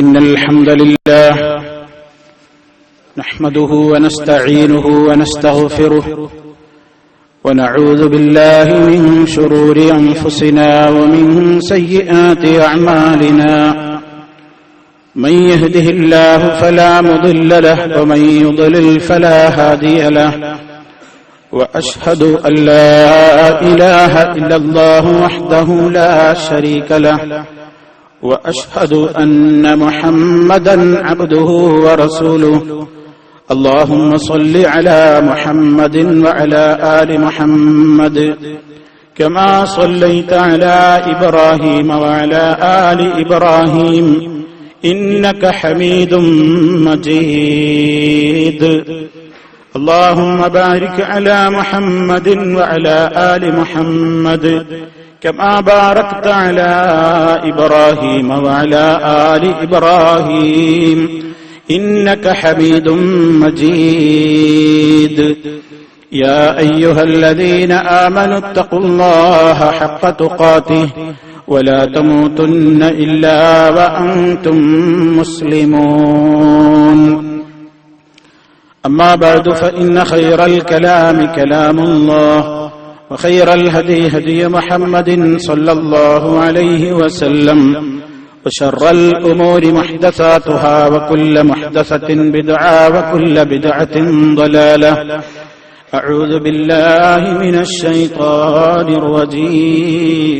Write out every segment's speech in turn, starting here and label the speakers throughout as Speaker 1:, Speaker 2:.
Speaker 1: إن الحمد لله نحمده ونستعينه ونستغفره ونعوذ بالله من شرور أنفسنا ومن سيئات أعمالنا من يهده الله فلا مضل له ومن يضلل فلا هادي له وأشهد أن لا إله إلا الله وحده لا شريك له وأشهد أن محمدا عبده ورسوله اللهم صل على محمد وعلى آل محمد كما صليت على إبراهيم وعلى آل إبراهيم إنك حميد مجيد اللهم بارك على محمد وعلى آل محمد كما باركت على إبراهيم وعلى آل إبراهيم إنك حميد مجيد يا أيها الذين آمنوا اتقوا الله حق تقاته ولا تموتن إلا وأنتم مسلمون أما بعد فإن خير الكلام كلام الله وخير الهدي هدي محمد صلى الله عليه وسلم وشر الأمور محدثاتها وكل محدثة بدعة وكل بدعة ضلالة أعوذ بالله من الشيطان الرجيم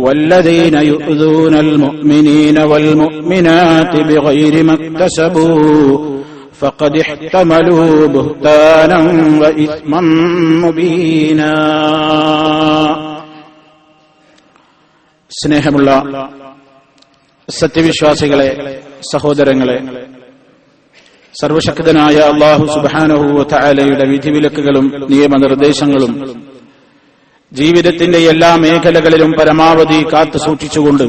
Speaker 1: والذين يؤذون المؤمنين والمؤمنات بغير ما اكتسبوا فقد احتملوا بهتانا وإثما مبينا. സ്നേഹമുള്ള സത്യവിശ്വാസികളെ, സഹോദരങ്ങളെ, സർവശക്തനായ അല്ലാഹു സുബ്ഹാനഹു വ തആലയുടെ വിധിവിലക്കുകളും നിയമനിർദ്ദേശങ്ങളും ജീവിതത്തിന്റെ എല്ലാ മേഖലകളിലും പരമാവധി കാത്തു സൂക്ഷിച്ചുകൊണ്ട്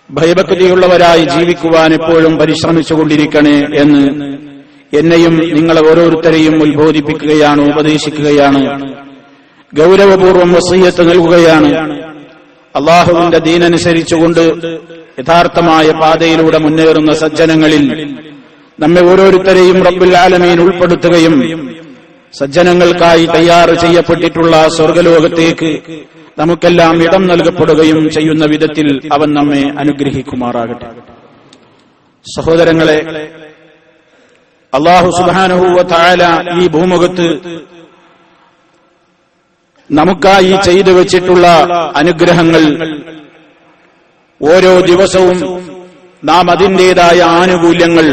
Speaker 1: ഭയഭക്തിയുള്ളവരായി ജീവിക്കുവാൻ എപ്പോഴും പരിശ്രമിച്ചുകൊണ്ടിരിക്കണേ എന്ന് എന്നെയും നിങ്ങളെ ഓരോരുത്തരെയും ഉത്ബോധിപ്പിക്കുകയാണ്, ഉപദേശിക്കുകയാണ്, ഗൗരവപൂർവ്വം വസിയ്യത്ത് നൽകുകയാണ്. അള്ളാഹുവിന്റെ ദീനനുസരിച്ചുകൊണ്ട് യഥാർത്ഥമായ പാതയിലൂടെ മുന്നേറുന്ന സജ്ജനങ്ങളിൽ നമ്മെ ഓരോരുത്തരെയും റബ്ബുൽ ആലമീൻ ഉൾപ്പെടുത്തുകയും സജ്ജനങ്ങൾക്കായി തയ്യാർ ചെയ്യപ്പെട്ടിട്ടുള്ള സ്വർഗലോകത്തേക്ക് നമുക്കെല്ലാം ഇടം നൽകപ്പെടുകയും ചെയ്യുന്ന വിധത്തിൽ അവൻ നമ്മെ അനുഗ്രഹിക്കുമാറാകട്ടെ. സഹോദരങ്ങളെ, അല്ലാഹു സുബ്ഹാനഹു വ തആല ഈ ഭൂമുഖത്ത് നമുക്കായി ചെയ്തു വെച്ചിട്ടുള്ള അനുഗ്രഹങ്ങൾ ഓരോ ദിവസവും നാം അതിൻ്റെതായ ആനുകൂല്യങ്ങൾ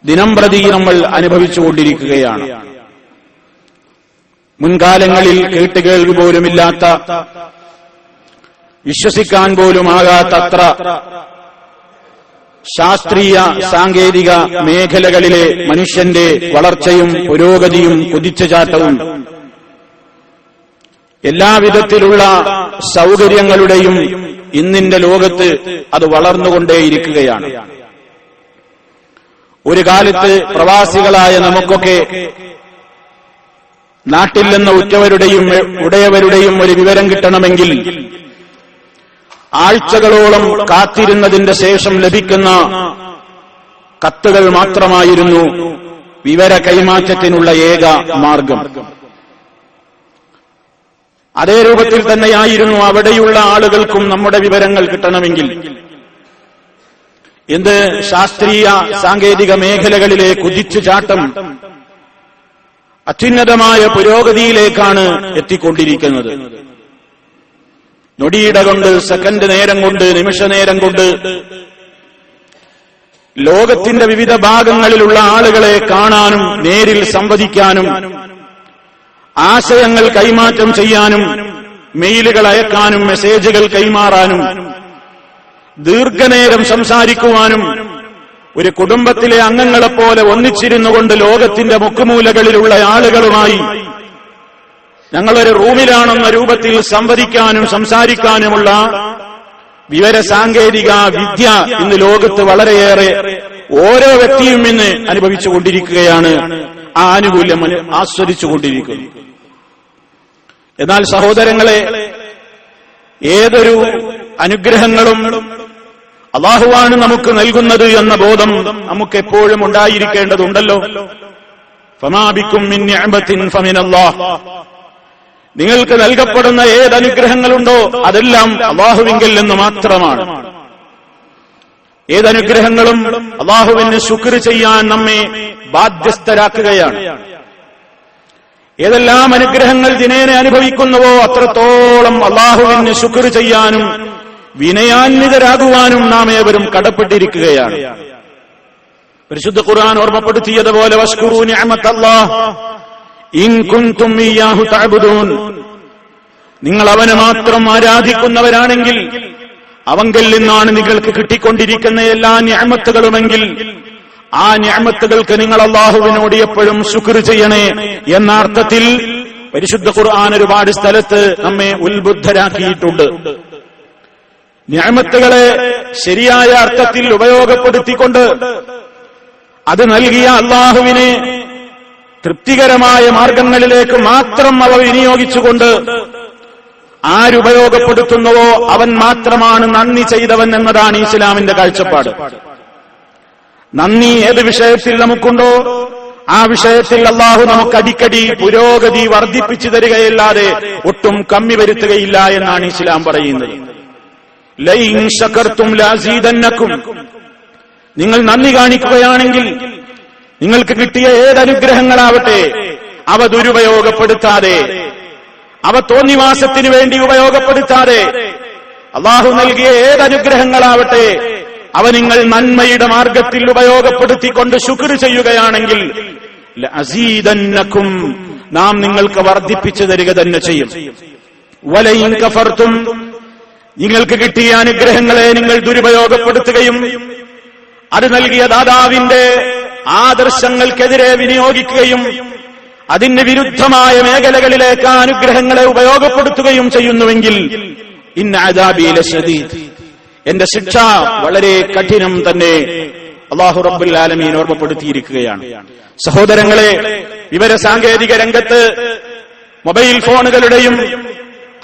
Speaker 1: ദിനംപ്രതി നമ്മൾ അനുഭവിച്ചുകൊണ്ടിരിക്കുകയാണ്. മുൻകാലങ്ങളിൽ കേട്ടുകേൾവി പോലുമില്ലാത്ത, വിശ്വസിക്കാൻ പോലുമാകാത്തത്ര ശാസ്ത്രീയ സാങ്കേതിക മേഖലകളിലെ മനുഷ്യന്റെ വളർച്ചയും പുരോഗതിയും കുതിച്ചുചാട്ടവും എല്ലാവിധത്തിലുള്ള സൗകര്യങ്ങളുടെയും ഇന്നിന്റെ ലോകത്ത് അത് വളർന്നുകൊണ്ടേയിരിക്കുകയാണ്. ഒരു കാലത്ത് പ്രവാസികളായ നമുക്കൊക്കെ നാട്ടിൽ നിന്ന് ഉറ്റവരുടെയും ഉടയവരുടെയും ഒരു വിവരം കിട്ടണമെങ്കിൽ ആഴ്ചകളോളം കാത്തിരുന്നതിന്റെ ശേഷം ലഭിക്കുന്ന കത്തുകൾ മാത്രമായിരുന്നു വിവര കൈമാറ്റത്തിനുള്ള ഏക മാർഗം. അതേ രൂപത്തിൽ തന്നെയായിരുന്നു അവിടെയുള്ള ആളുകൾക്കും നമ്മുടെ വിവരങ്ങൾ കിട്ടണമെങ്കിൽ. എന്ത് ശാസ്ത്രീയ സാങ്കേതിക മേഖലകളിലെ കുതിച്ചുചാട്ടം അത്യുന്നതമായ പുരോഗതിയിലേക്കാണ് എത്തിക്കൊണ്ടിരിക്കുന്നത്. നൊടിയിട കൊണ്ട്, സെക്കൻഡ് നേരം കൊണ്ട്, നിമിഷനേരം കൊണ്ട് ലോകത്തിന്റെ വിവിധ ഭാഗങ്ങളിലുള്ള ആളുകളെ കാണാനും നേരിൽ സംവദിക്കാനും ആശയങ്ങൾ കൈമാറ്റം ചെയ്യാനും മെയിലുകൾ അയക്കാനും മെസ്സേജുകൾ കൈമാറാനും ദീർഘനേരം സംസാരിക്കുവാനും ഒരു കുടുംബത്തിലെ അംഗങ്ങളെപ്പോലെ ഒന്നിച്ചിരുന്നുകൊണ്ട് ലോകത്തിന്റെ മുക്കുമൂലകളിലുള്ള ആളുകളുമായി ഞങ്ങളൊരു റൂമിലാണെന്ന രൂപത്തിൽ സംവദിക്കാനും സംസാരിക്കാനുമുള്ള വിവര സാങ്കേതിക വിദ്യ ഇന്ന് ലോകത്ത് വളരെയേറെ ഓരോ വ്യക്തിയും ഇന്ന് അനുഭവിച്ചുകൊണ്ടിരിക്കുകയാണ്, ആ ആനുകൂല്യം ആസ്വദിച്ചുകൊണ്ടിരിക്കുന്നു. എന്നാൽ സഹോദരങ്ങളെ, ഏതൊരു അനുഗ്രഹങ്ങളും അല്ലാഹുവാണ് നമുക്ക് നൽകുന്നത് എന്ന ബോധം നമുക്ക് എപ്പോഴും ഉണ്ടായിരിക്കേണ്ടതുണ്ടല്ലോ. ഫമാ ബിക്കും മിൻ നിഅമത്തിൻ ഫമിനല്ലാഹ്, നിങ്ങൾക്ക് നൽകപ്പെടുന്ന ഏതനുഗ്രഹങ്ങളുണ്ടോ അതെല്ലാം അല്ലാഹുവിങ്കൽ നിന്ന് മാത്രമാണ്. ഏതനുഗ്രഹങ്ങളും അല്ലാഹുവിന് ശുക്ർ ചെയ്യാൻ നമ്മെ ബാധ്യസ്ഥരാക്കുകയാണ്. ഏതെല്ലാം അനുഗ്രഹങ്ങൾ ദിനേന അനുഭവിക്കുന്നുവോ അത്രത്തോളം അല്ലാഹുവിന് ശുക്ർ ചെയ്യാനും വിനയാന്വിതരാകുവാനും നാം ഏവരും കടപ്പെട്ടിരിക്കുകയാണ്. പരിശുദ്ധ ഖുർആൻ ഓർമ്മപ്പെടുത്തിയതുപോലെ വഷ്കുറൂ നിഅമത്തല്ലാഹ് ഇൻ കുൻതും ഇയ്യാഹു തഅബുദൂൻ, നിങ്ങൾ അവനെ മാത്രം ആരാധിക്കുന്നവരാണെങ്കിൽ, അവങ്കിൽ നിന്നാണ് നിങ്ങൾക്ക് കിട്ടിക്കൊണ്ടിരിക്കുന്ന എല്ലാ നിഅമത്തുകളുമെങ്കിൽ ആ നിഅമത്തുകൾക്ക് നിങ്ങൾ അല്ലാഹുവിനോട് എപ്പോഴും ശുക്ർ ചെയ്യണേ എന്ന അർത്ഥത്തിൽ പരിശുദ്ധ ഖുർആൻ ഒരുപാട് സ്ഥലത്ത് നമ്മെ ഉത്ബുദ്ധരാക്കിയിട്ടുണ്ട്. നിഅമത്തുകളെ ശരിയായ അർത്ഥത്തിൽ ഉപയോഗപ്പെടുത്തിക്കൊണ്ട് അത് നൽകിയ അല്ലാഹുവിനെ തൃപ്തികരമായ മാർഗങ്ങളിലേക്ക് മാത്രം അവ വിനിയോഗിച്ചുകൊണ്ട് ആരുപയോഗപ്പെടുത്തുന്നുവോ അവൻ മാത്രമാണ് നന്ദി ചെയ്തവൻ എന്നതാണ് ഇസ്ലാമിന്റെ കാഴ്ചപ്പാട്. നന്ദി ഏത് വിഷയത്തിൽ നമുക്കുണ്ടോ ആ വിഷയത്തിൽ അല്ലാഹു നമുക്ക് അടിക്കടി പുരോഗതി വർദ്ധിപ്പിച്ചു തരികയല്ലാതെ ഒട്ടും കമ്മി വരുത്തുകയില്ല എന്നാണ് ഇസ്ലാം പറയുന്നത്. ലൈൻ ശകർത്തും ലഅസീദന്നകും, നിങ്ങൾ നന്ദി കാണിക്കുകയാണെങ്കിൽ നിങ്ങൾക്ക് കിട്ടിയ ഏതനുഗ്രഹങ്ങളാവട്ടെ അവ ദുരുപയോഗപ്പെടുത്താതെ, അവ തോന്നിവാസത്തിനു വേണ്ടി ഉപയോഗപ്പെടുത്താതെ, അല്ലാഹു നൽകിയ ഏതനുഗ്രഹങ്ങളാവട്ടെ അവ നിങ്ങൾ നന്മയുടെ മാർഗത്തിൽ ഉപയോഗപ്പെടുത്തിക്കൊണ്ട് ശുക്ർ ചെയ്യുകയാണെങ്കിൽ ലഅസീദന്നകും, നാം നിങ്ങൾക്ക് വർദ്ധിപ്പിച്ചു തരിക തന്നെ ചെയ്യും. വലയിൻ കഫർതും, നിങ്ങൾക്ക് കിട്ടിയ അനുഗ്രഹങ്ങളെ നിങ്ങൾ ദുരുപയോഗപ്പെടുത്തുകയും അത് നൽകിയ ദാതാവിന്റെ ആദർശങ്ങൾക്കെതിരെ വിനിയോഗിക്കുകയും അതിന് വിരുദ്ധമായ മേഖലകളിലേക്ക് ആ അനുഗ്രഹങ്ങളെ ഉപയോഗപ്പെടുത്തുകയും ചെയ്യുന്നുവെങ്കിൽ ഇന്ന അദാബി ലശദീദ്, എന്റെ ശിക്ഷ വളരെ കഠിനം തന്നെ അല്ലാഹു റബ്ബുൽ ആലമീൻ ഓർമ്മപ്പെടുത്തിയിരിക്കുകയാണ്. സഹോദരങ്ങളെ, വിവര സാങ്കേതിക രംഗത്ത് മൊബൈൽ ഫോണുകളുടെയും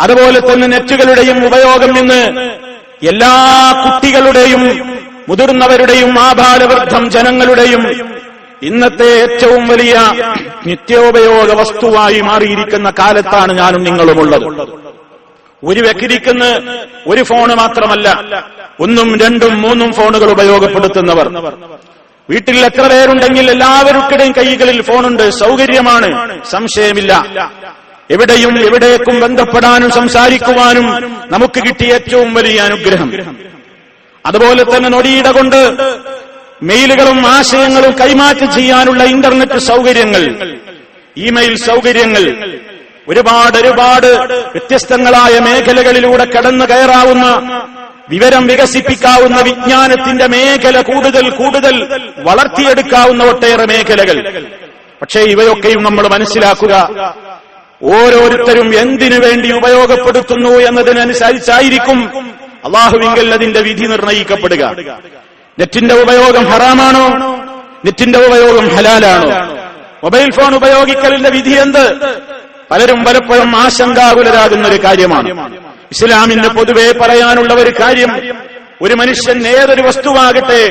Speaker 1: അതുപോലെ തന്നെ നെറ്റുകളുടെയും ഉപയോഗം ഇന്ന് എല്ലാ കുട്ടികളുടെയും മുതിർന്നവരുടെയും ആബാലവൃദ്ധം ജനങ്ങളുടെയും ഇന്നത്തെ ഏറ്റവും വലിയ നിത്യോപയോഗ വസ്തുവായി മാറിയിരിക്കുന്ന കാലത്താണ് ഞാനും നിങ്ങളുമുള്ളത്. ഒരു വ്യക്തിക്കുന്ന ഒരു ഫോണ് മാത്രമല്ല, ഒന്നും രണ്ടും മൂന്നും ഫോണുകൾ ഉപയോഗപ്പെടുത്തുന്നവർ. വീട്ടിൽ എത്ര പേരുണ്ടെങ്കിൽ എല്ലാവരുടെയും കൈകളിൽ ഫോണുണ്ട്. സൗകര്യമാണ്, സംശയമില്ല. എവിടെയും എവിടേക്കും ബന്ധപ്പെടാനും സംസാരിക്കുവാനും നമുക്ക് കിട്ടിയ ഏറ്റവും വലിയ അനുഗ്രഹം. അതുപോലെ തന്നെ നൊടിയിട കൊണ്ട് മെയിലുകളും ആശയങ്ങളും കൈമാറ്റം ചെയ്യാനുള്ള ഇന്റർനെറ്റ് സൗകര്യങ്ങൾ, ഇമെയിൽ സൗകര്യങ്ങൾ, ഒരുപാട് വ്യത്യസ്തങ്ങളായ മേഖലകളിലൂടെ കടന്നു കയറാവുന്ന, വിവരം വികസിപ്പിക്കാവുന്ന വിജ്ഞാനത്തിന്റെ മേഖല കൂടുതൽ വളർത്തിയെടുക്കാവുന്ന ഒട്ടേറെ മേഖലകൾ. പക്ഷേ ഇവയൊക്കെയും നമ്മൾ മനസ്സിലാക്കുക, ഓരോരുത്തരും എന്തിനു വേണ്ടി ഉപയോഗപ്പെടുത്തുന്നു എന്നതിനനുസരിച്ചായിരിക്കും അല്ലാഹുവിങ്കൽ അതിന്റെ വിധി നിർണയിക്കപ്പെടുക. നെറ്റിന്റെ ഉപയോഗം ഹറാമാണോ, നെറ്റിന്റെ ഉപയോഗം ഹലാലാണോ? മൊബൈൽ ഫോൺ ഉപയോഗിക്കലിന്റെ വിധി എന്ത്? പലപ്പോഴും ആശങ്കാകുലരാകുന്ന ഒരു കാര്യമാണ്. ഇസ്ലാമിന് പൊതുവെ പറയാനുള്ള ഒരു കാര്യം, ഒരു മനുഷ്യൻ ഏതൊരു വസ്തുവാകട്ടെ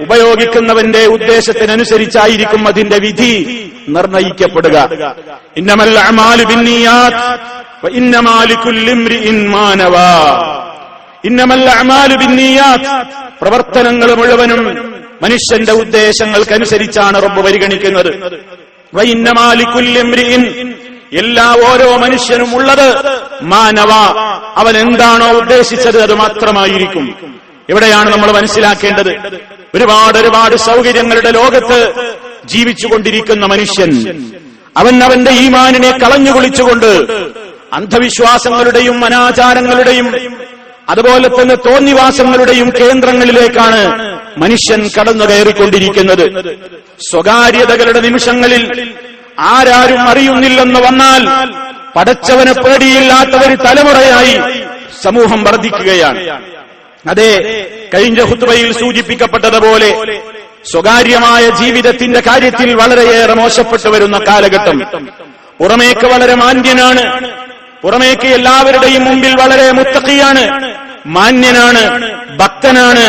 Speaker 1: ഉപയോഗിക്കുന്നവന്റെ ഉദ്ദേശത്തിനനുസരിച്ചായിരിക്കും അതിന്റെ വിധി നിർണയിക്കപ്പെടുക. ഇന്നമൽ അഅമാലു ബിന്നിയാത്ത് വഇന്നമാ ലികുല്ലി ഇംറിഇൻ മാ നവാ. ഇന്നമൽ അഅമാലു ബിന്നിയാത്ത്, പ്രവർത്തനങ്ങൾ മുഴുവനും മനുഷ്യന്റെ ഉദ്ദേശങ്ങൾക്കനുസരിച്ചാണ് റബ്ബ് പരിഗണിക്കുന്നത്. വഇന്നമാ ലികുല്ലി ഇംറിഇൻ, ഓരോ മനുഷ്യനും ഉള്ളത് മാ നവാ, അവൻ എന്താണോ ഉദ്ദേശിച്ചത് അത് മാത്രമായിരിക്കും. എവിടെയാണ് നമ്മൾ മനസ്സിലാക്കേണ്ടത്? ഒരുപാട് സൗകര്യങ്ങളുടെ ലോകത്ത് ജീവിച്ചുകൊണ്ടിരിക്കുന്ന മനുഷ്യൻ അവന്റെ ഈമാനിനെ കളഞ്ഞുകുളിച്ചുകൊണ്ട് അന്ധവിശ്വാസങ്ങളുടെയും അനാചാരങ്ങളുടെയും അതുപോലെ തന്നെ തോന്നിവാസങ്ങളുടെയും കേന്ദ്രങ്ങളിലേക്കാണ് മനുഷ്യൻ കടന്നു കയറിക്കൊണ്ടിരിക്കുന്നത്. സ്വകാര്യതകളുടെ നിമിഷങ്ങളിൽ ആരാരും അറിയുന്നില്ലെന്ന് വന്നാൽ പടച്ചവനെ പേടിയില്ലാത്ത ഒരു തലമുറയായി സമൂഹം വർദ്ധിക്കുകയാണ്. അതെ, കഴിഞ്ഞ ഖുത്ബയിൽ സൂചിപ്പിക്കപ്പെട്ടതുപോലെ സ്വകാര്യമായ ജീവിതത്തിന്റെ കാര്യത്തിൽ വളരെയേറെ മോശപ്പെട്ടു വരുന്ന കാലഘട്ടം. പുറമേക്ക് വളരെ മാന്യനാണ്, പുറമേക്ക് എല്ലാവരുടെയും മുമ്പിൽ വളരെ മുത്തഖിയാണ്, മാന്യനാണ്, ഭക്തനാണ്,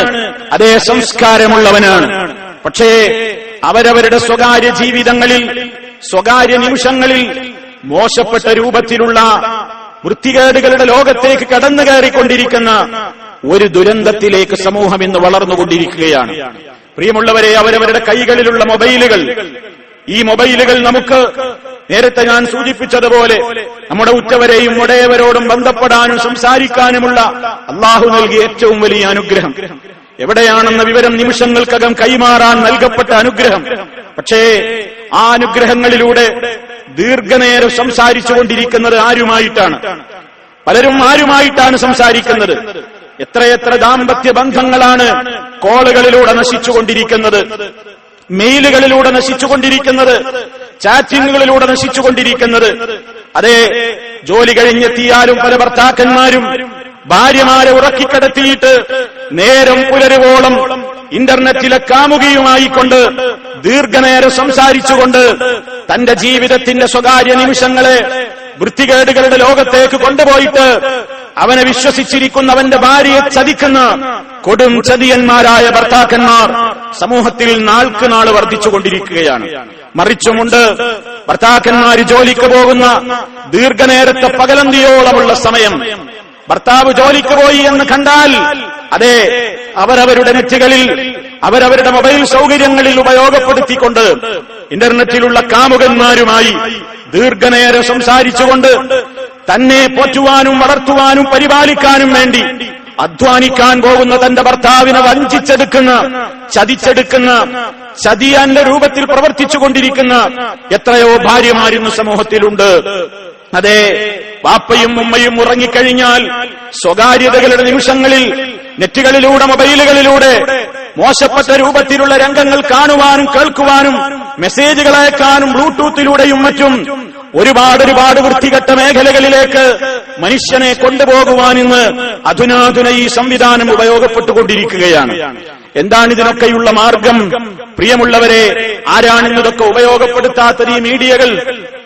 Speaker 1: അതേ സംസ്കാരമുള്ളവനാണ്. പക്ഷേ അവരവരുടെ സ്വകാര്യ ജീവിതങ്ങളിൽ, സ്വകാര്യ നിമിഷങ്ങളിൽ മോശപ്പെട്ട രൂപത്തിലുള്ള വൃത്തികേടുകളുടെ ലോകത്തേക്ക് കടന്നു കയറിക്കൊണ്ടിരിക്കുന്ന ഒരു ദുരന്തത്തിലേക്ക് സമൂഹം ഇന്ന് വളർന്നുകൊണ്ടിരിക്കുകയാണ്. പ്രിയമുള്ളവരെ, അവരവരുടെ കൈകളിലുള്ള മൊബൈലുകൾ, ഈ മൊബൈലുകൾ നമുക്ക് നേരത്തെ ഞാൻ സൂചിപ്പിച്ചതുപോലെ നമ്മുടെ ഉറ്റവരെയും ഉടയവരോടും ബന്ധപ്പെടാനും സംസാരിക്കാനുമുള്ള അള്ളാഹു നൽകിയ ഏറ്റവും വലിയ അനുഗ്രഹം. എവിടെയാണെന്ന വിവരം നിമിഷങ്ങൾക്കകം കൈമാറാൻ നൽകപ്പെട്ട അനുഗ്രഹം. പക്ഷേ ആ അനുഗ്രഹങ്ങളിലൂടെ ദീർഘനേരം സംസാരിച്ചുകൊണ്ടിരിക്കുന്നത് ആരുമായിട്ടാണ്? പലരും ആരുമായിട്ടാണ് സംസാരിക്കുന്നത്? എത്രയെത്ര ദാമ്പത്യ ബന്ധങ്ങളാണ് കോളുകളിലൂടെ നശിച്ചുകൊണ്ടിരിക്കുന്നത്, മെയിലുകളിലൂടെ നശിച്ചുകൊണ്ടിരിക്കുന്നത്, ചാറ്റിങ്ങുകളിലൂടെ നശിച്ചുകൊണ്ടിരിക്കുന്നത്. അതേ, ജോലി കഴിഞ്ഞെത്തിയാലും പല ഭർത്താക്കന്മാരും ഭാര്യമാരെ ഉറക്കിക്കിടത്തിയിട്ട് നേരം പുലരുവോളം ഇന്റർനെറ്റിലെ കാമുകിയുമായിക്കൊണ്ട് ദീർഘനേരം സംസാരിച്ചുകൊണ്ട് തന്റെ ജീവിതത്തിന്റെ സ്വകാര്യ നിമിഷങ്ങളെ വൃത്തികേടുകളുടെ ലോകത്തേക്ക് കൊണ്ടുപോയിട്ട് അവനെ വിശ്വസിച്ചിരിക്കുന്ന അവന്റെ ഭാര്യയെ ചതിക്കുന്ന കൊടും ചതിയന്മാരായ ഭർത്താക്കന്മാർ സമൂഹത്തിൽ നാൾക്ക് നാൾ വർദ്ധിച്ചുകൊണ്ടിരിക്കുകയാണ്. മറിച്ചുമുണ്ട്, ഭർത്താക്കന്മാര് ജോലിക്ക് പോകുന്ന ദീർഘനേരത്തെ പകലന്തിയോളമുള്ള സമയം ഭർത്താവ് ജോലിക്ക് പോയി എന്ന് കണ്ടാൽ അതെ, അവരവരുടെ നെറ്റുകളിൽ, അവരവരുടെ മൊബൈൽ സൗകര്യങ്ങളിൽ ഉപയോഗപ്പെടുത്തിക്കൊണ്ട് ഇന്റർനെറ്റിലുള്ള കാമുകന്മാരുമായി ദീർഘനേരം സംസാരിച്ചുകൊണ്ട് തന്നെ പോറ്റുവാനും വളർത്തുവാനും പരിപാലിക്കാനും വേണ്ടി അധ്വാനിക്കാൻ പോകുന്ന തന്റെ ഭർത്താവിനെ വഞ്ചിച്ചെടുക്കുന്ന, ചതിച്ചെടുക്കുന്ന, ചതിയാന്റെ രൂപത്തിൽ പ്രവർത്തിച്ചുകൊണ്ടിരിക്കുന്ന എത്രയോ ഭാര്യമാരിന്ന് സമൂഹത്തിലുണ്ട്. അതെ, വാപ്പയും ഉമ്മയും ഉറങ്ങിക്കഴിഞ്ഞാൽ സ്വകാര്യതകളുടെ നിമിഷങ്ങളിൽ നെറ്റുകളിലൂടെ, മൊബൈലുകളിലൂടെ മോശപ്പെട്ട രൂപത്തിലുള്ള രംഗങ്ങൾ കാണുവാനും കേൾക്കുവാനും മെസ്സേജുകൾ അയക്കാനും ബ്ലൂടൂത്തിലൂടെയും മറ്റും ഒരുപാട് വൃത്തികെട്ട മേഖലകളിലേക്ക് മനുഷ്യനെ കൊണ്ടുപോകുവാൻ ഇന്ന് അധുനാധുന ഈ സംവിധാനം ഉപയോഗപ്പെട്ടുകൊണ്ടിരിക്കുകയാണ്. എന്താണ് ഇതിനൊക്കെയുള്ള മാർഗം? പ്രിയമുള്ളവരെ, ആരാണിന്നതൊക്കെ ഉപയോഗപ്പെടുത്താത്തത്? ഈ മീഡിയകൾ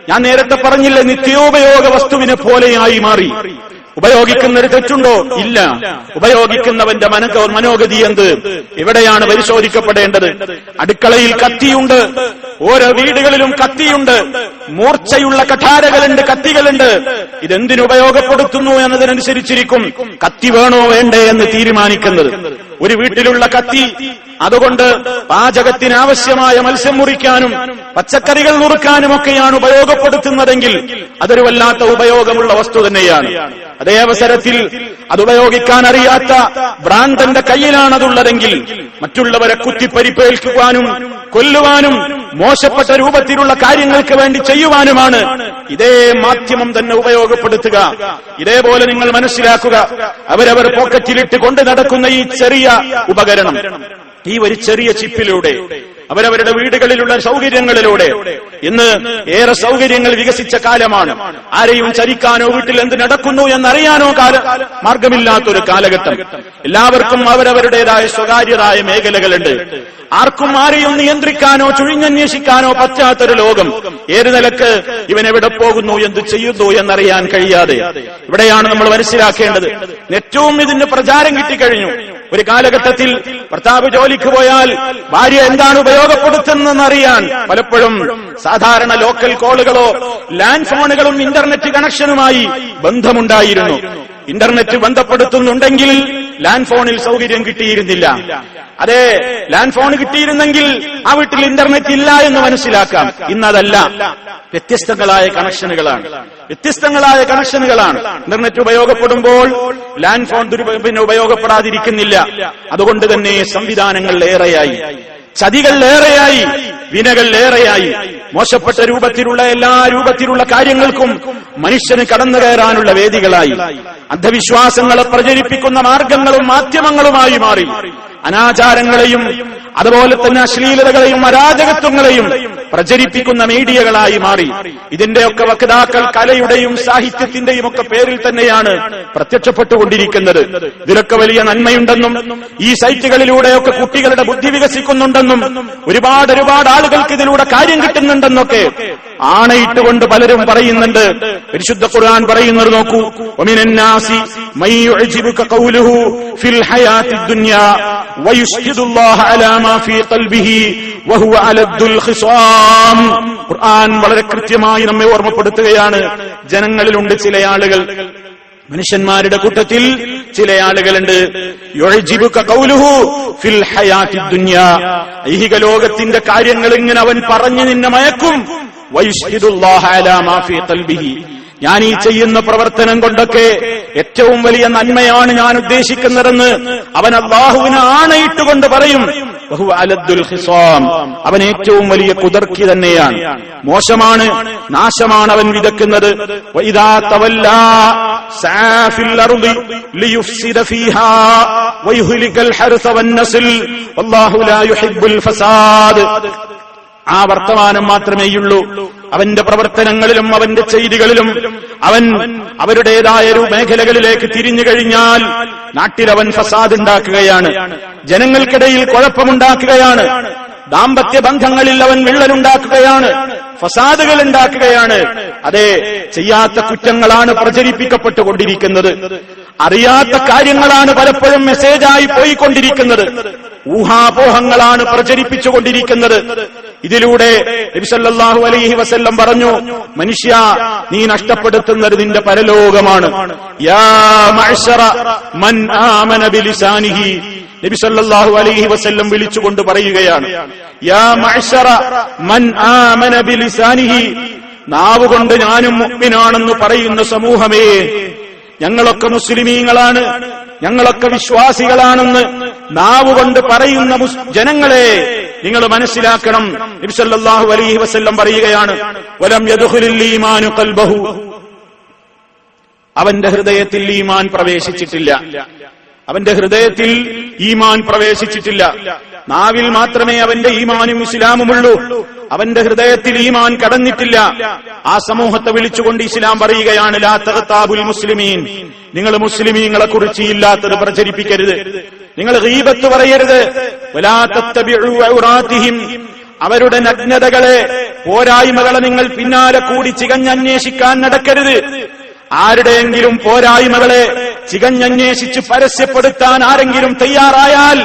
Speaker 1: ഞാൻ നേരത്തെ പറഞ്ഞില്ലേ, നിത്യോപയോഗ വസ്തുവിനെ പോലെയായി മാറി. ഉപയോഗിക്കുന്നൊരു തെറ്റുണ്ടോ? ഇല്ല. ഉപയോഗിക്കുന്നവന്റെ മനോഗതി എന്ത്? എവിടെയാണ് പരിശോധിക്കപ്പെടേണ്ടത്? അടുക്കളയിൽ കത്തിയുണ്ട്, ഓരോ വീടുകളിലും കത്തിയുണ്ട്, മൂർച്ചയുള്ള കഠാരകളുണ്ട്, കത്തികളുണ്ട്. ഇതെന്തിനുപയോഗപ്പെടുത്തുന്നു എന്നതിനനുസരിച്ചിരിക്കും കത്തി വേണോ വേണ്ടേ എന്ന് തീരുമാനിക്കുന്നത്. ഒരു വീട്ടിലുള്ള കത്തി അതുകൊണ്ട് പാചകത്തിനാവശ്യമായ മത്സ്യം മുറിക്കാനും പച്ചക്കറികൾ നുറുക്കാനുമൊക്കെയാണ് ഉപയോഗപ്പെടുത്തുന്നതെങ്കിൽ അതൊരു വല്ലാത്ത ഉപയോഗമുള്ള വസ്തു തന്നെയാണ്. അതേ അവസരത്തിൽ അതുപയോഗിക്കാൻ അറിയാത്ത ഭ്രാന്തന്റെ കയ്യിലാണതുള്ളതെങ്കിൽ മറ്റുള്ളവരെ കുത്തിപ്പരിപ്പേൽക്കുവാനും കൊല്ലുവാനും മോശപ്പെട്ട രൂപത്തിലുള്ള കാര്യങ്ങൾക്ക് വേണ്ടി ചെയ്യുവാനുമാണ് ഇതേ മാധ്യമം തന്നെ ഉപയോഗപ്പെടുത്തുക. ഇതേപോലെ നിങ്ങൾ മനസ്സിലാക്കുക, അവരവർ പോക്കറ്റിലിട്ട് കൊണ്ട് നടക്കുന്ന ഈ ചെറിയ ഉപകരണം, ഈ ഒരു ചെറിയ ചിപ്പിലൂടെ അവരവരുടെ വീടുകളിലുള്ള സൗകര്യങ്ങളിലൂടെ ഇന്ന് ഏറെ സൗകര്യങ്ങൾ വികസിച്ച കാലമാണ്. ആരെയും ചരിക്കാനോ വീട്ടിൽ എന്ത് നടക്കുന്നു എന്നറിയാനോ മാർഗമില്ലാത്തൊരു കാലഘട്ടം. എല്ലാവർക്കും അവരവരുടേതായ സ്വകാര്യതായ മേഖലകളുണ്ട്. ആർക്കും ആരെയും നിയന്ത്രിക്കാനോ ചുഴിഞ്ഞന്വേഷിക്കാനോ പറ്റാത്തൊരു ലോകം. ഏത് നിലക്ക് ഇവൻ എവിടെ പോകുന്നു, എന്ത് ചെയ്യുന്നു എന്നറിയാൻ കഴിയാതെ. ഇവിടെയാണ് നമ്മൾ മനസ്സിലാക്കേണ്ടത്. ഏറ്റവും ഇതിന് പ്രചാരം കിട്ടിക്കഴിഞ്ഞു. ഒരു കാലഘട്ടത്തിൽ ഭർത്താവ് ജോലിക്ക് പോയാൽ ഭാര്യ എന്താണ് ഉപയോഗപ്പെടുത്തുന്നതെന്നറിയാൻ പലപ്പോഴും സാധാരണ ലോക്കൽ കോളുകളോ ലാൻഡ് ഫോണുകളും ഇന്റർനെറ്റ് കണക്ഷനുമായി ബന്ധമുണ്ടായിരുന്നു. ഇന്റർനെറ്റ് ബന്ധപ്പെടുത്തുന്നുണ്ടെങ്കിൽ ലാൻഡ് ഫോണിൽ സൗകര്യം കിട്ടിയിരുന്നില്ല. അതെ, ലാൻഡ് ഫോൺ കിട്ടിയിരുന്നെങ്കിൽ ആ വീട്ടിൽ ഇന്റർനെറ്റ് ഇല്ല എന്ന് മനസ്സിലാക്കാം. ഇന്നതല്ല, വ്യത്യസ്തങ്ങളായ കണക്ഷനുകളാണ്. ഇന്റർനെറ്റ് ഉപയോഗപ്പെടുമ്പോൾ ലാൻഡ് ഫോൺ ഉപയോഗപ്പെടാതിരിക്കുന്നില്ല. അതുകൊണ്ട് തന്നെ സംവിധാനങ്ങൾ ഏറെയായി, ചതികൾ ഏറെയായി, വിനകൾ ഏറെയായി. മോശപ്പെട്ട രൂപത്തിലുള്ള എല്ലാ രൂപത്തിലുള്ള കാര്യങ്ങൾക്കും മനുഷ്യന് കടന്നു കയറാനുള്ള വേദികളായി. അന്ധവിശ്വാസങ്ങളെ പ്രചരിപ്പിക്കുന്ന മാർഗങ്ങളും മാധ്യമങ്ങളുമായി മാറി. അനാചാരങ്ങളെയും അതുപോലെ തന്നെ അശ്ലീലതകളെയും അരാജകത്വങ്ങളെയും പ്രചരിപ്പിക്കുന്ന മീഡിയകളായി മാറി. ഇതിന്റെയൊക്കെ വക്താക്കൾ കലയുടെയും സാഹിത്യത്തിന്റെയും ഒക്കെ പേരിൽ തന്നെയാണ് പ്രത്യക്ഷപ്പെട്ടുകൊണ്ടിരിക്കുന്നത്. ഇതിലൊക്കെ വലിയ നന്മയുണ്ടെന്നും ഈ സൈറ്റുകളിലൂടെയൊക്കെ കുട്ടികളുടെ ബുദ്ധി വികസിക്കുന്നുണ്ടെന്നും ഒരുപാട് ആളുകൾക്ക് ഇതിലൂടെ കാര്യം കിട്ടുന്നുണ്ടെന്നൊക്കെ ആണയിട്ടുകൊണ്ട് പലരും പറയുന്നുണ്ട്. പരിശുദ്ധ ഖുർആൻ പറയുന്നത് നോക്കൂ, വമിനന്നാസി മൻ യുഅ്ജിബുക ഖൗലുഹു ഫിൽ ഹയാത്തിദ് ദുനിയാ വയുശ്ഹിദുല്ലാഹ അലാ മാ ഫീ ഖൽബിഹി വഹുവ അലദ്ദുൽ ഖിസാം. ഖുർആൻ വളരെ കൃത്യമായി നമ്മെ ഓർമ്മപ്പെടുത്തുകയാണ്. ജനങ്ങളിലുണ്ട് ചില ആളുകൾ, മനുഷ്യന്മാരുടെ കൂട്ടത്തിൽ ചില ആളുകളുണ്ട്, യുഅ്ജിബുക ഖൗലുഹു ഫിൽ ഹയാത്തിദ് ദുനിയാ, ഐഹിക ലോകത്തിന്റെ കാര്യങ്ങൾ ഇങ്ങനെ അവൻ പറഞ്ഞു നിന്നെ മയക്കും. വയുശ്ഹിദുല്ലാഹ അലാ മാ ഫീ ഖൽബിഹി, ഞാൻ ഈ ചെയ്യുന്ന പ്രവർത്തനം കൊണ്ടൊക്കെ ഏറ്റവും വലിയ നന്മയാണ് ഞാൻ ഉദ്ദേശിക്കുന്നതെന്ന് അവൻ അല്ലാഹുവിനെ ആണയിട്ടുകൊണ്ട് പറയും. വഹുവ അലദ്ദുൽ ഖിസാം, അവൻ ഏറ്റവും വലിയ കുതർക്കി തന്നെയാണ്. മോശമാണ്, നാശമാണ് അവൻ വിതക്കുന്നത്. വഇദാ തവല്ലാ സഅഫിൽ അർളി ലിയുഫ്സിദ ഫീഹാ വയുഹ്ലികൽ ഹർസ വന്നസ്ൽ വല്ലാഹു ലാ യുഹിബ്ബുൽ ഫസാദ്. ആ വർത്തമാനം മാത്രമേയുള്ളൂ. അവന്റെ പ്രവർത്തനങ്ങളിലും അവന്റെ ചെയ്തികളിലും അവൻ അവരുടേതായ ഒരു മേഖലകളിലേക്ക് തിരിഞ്ഞു കഴിഞ്ഞാൽ നാട്ടിലവൻ ഫസാദ് ഉണ്ടാക്കുകയാണ്, ജനങ്ങൾക്കിടയിൽ കുഴപ്പമുണ്ടാക്കുകയാണ്, ദാമ്പത്യ ബന്ധങ്ങളിൽ അവൻ വിള്ളലുണ്ടാക്കുകയാണ്, ഫസാദുകൾ ഉണ്ടാക്കുകയാണ്. അതെ, ചെയ്യാത്ത കുറ്റങ്ങളാണ് പ്രചരിപ്പിക്കപ്പെട്ടുകൊണ്ടിരിക്കുന്നത്, അറിയാത്ത കാര്യങ്ങളാണ് പലപ്പോഴും മെസ്സേജായി പോയിക്കൊണ്ടിരിക്കുന്നത്, ഊഹാപോഹങ്ങളാണ് പ്രചരിപ്പിച്ചുകൊണ്ടിരിക്കുന്നത്. ഇതിലൂടെ നബി സല്ലല്ലാഹു അലൈഹി വസല്ലം പറഞ്ഞു, മനുഷ്യ, നീ നഷ്ടപ്പെടുത്തുന്നത് നിന്റെ പരലോകമാണ്. യാ മഅ്ശറ മൻ ആമന ബിലിസാനിഹി, നബി സല്ലല്ലാഹു അലൈഹി വസല്ലം വിളിച്ചുകൊണ്ട് പറയുകയാണ്, യാ മഅ്ശറ മൻ ആമന ബിലിസാനിഹി, നാവുകൊണ്ട് ഞാനും മുഅ്മിനാണെന്ന് പറയുന്ന സമൂഹമേ, ഞങ്ങളൊക്കെ മുസ്ലിമീങ്ങളാണ്, ഞങ്ങളൊക്കെ വിശ്വാസികളാണെന്ന് നാവുകൊണ്ട് പറയുന്ന ജനങ്ങളെ നിങ്ങൾ മനസ്സിലാക്കണം. നബി സല്ലല്ലാഹു അലൈഹി വസല്ലം പറയുകയാണ്, വലം യദ്ഖുലുൽ ഈമാനു ഖൽബഹു, അവന്റെ ഹൃദയത്തിൽ ഈമാൻ പ്രവേശിച്ചിട്ടില്ല, അവന്റെ ഹൃദയത്തിൽ ഈമാൻ പ്രവേശിച്ചിട്ടില്ല. നാവിൽ മാത്രമേ അവന്റെ ഈമാനും ഇസ്ലാമുമുള്ളൂ, അവന്റെ ഹൃദയത്തിൽ ഈമാൻ കടന്നിട്ടില്ല. ആ സമൂഹത്തെ വിളിച്ചുകൊണ്ട് ഇസ്ലാം പറയുകയാണ്, ലാ തഗ്താബുൽ മുസ്ലിമീൻ, നിങ്ങൾ മുസ്ലിമീങ്ങളെ കുറിച്ച് ഇല്ലാത്തത് പ്രചരിപ്പിക്കരുത്, നിങ്ങൾ ഗീബത്ത് പറയരുത്. വലാ തത്തബിഉ ഔറാതിഹിം, അവരുടെ നഗ്നതകളെ, പോരായ്മകളെ നിങ്ങൾ പിന്നാലെ കൂടി ചികഞ്ഞന്വേഷിക്കാൻ നടക്കരുത്. ആരുടെയെങ്കിലും പോരായ്മകളെ ചികഞ്ഞന്വേഷിച്ച് പരസ്യപ്പെടുത്താൻ ആരെങ്കിലും തയ്യാറായാൽ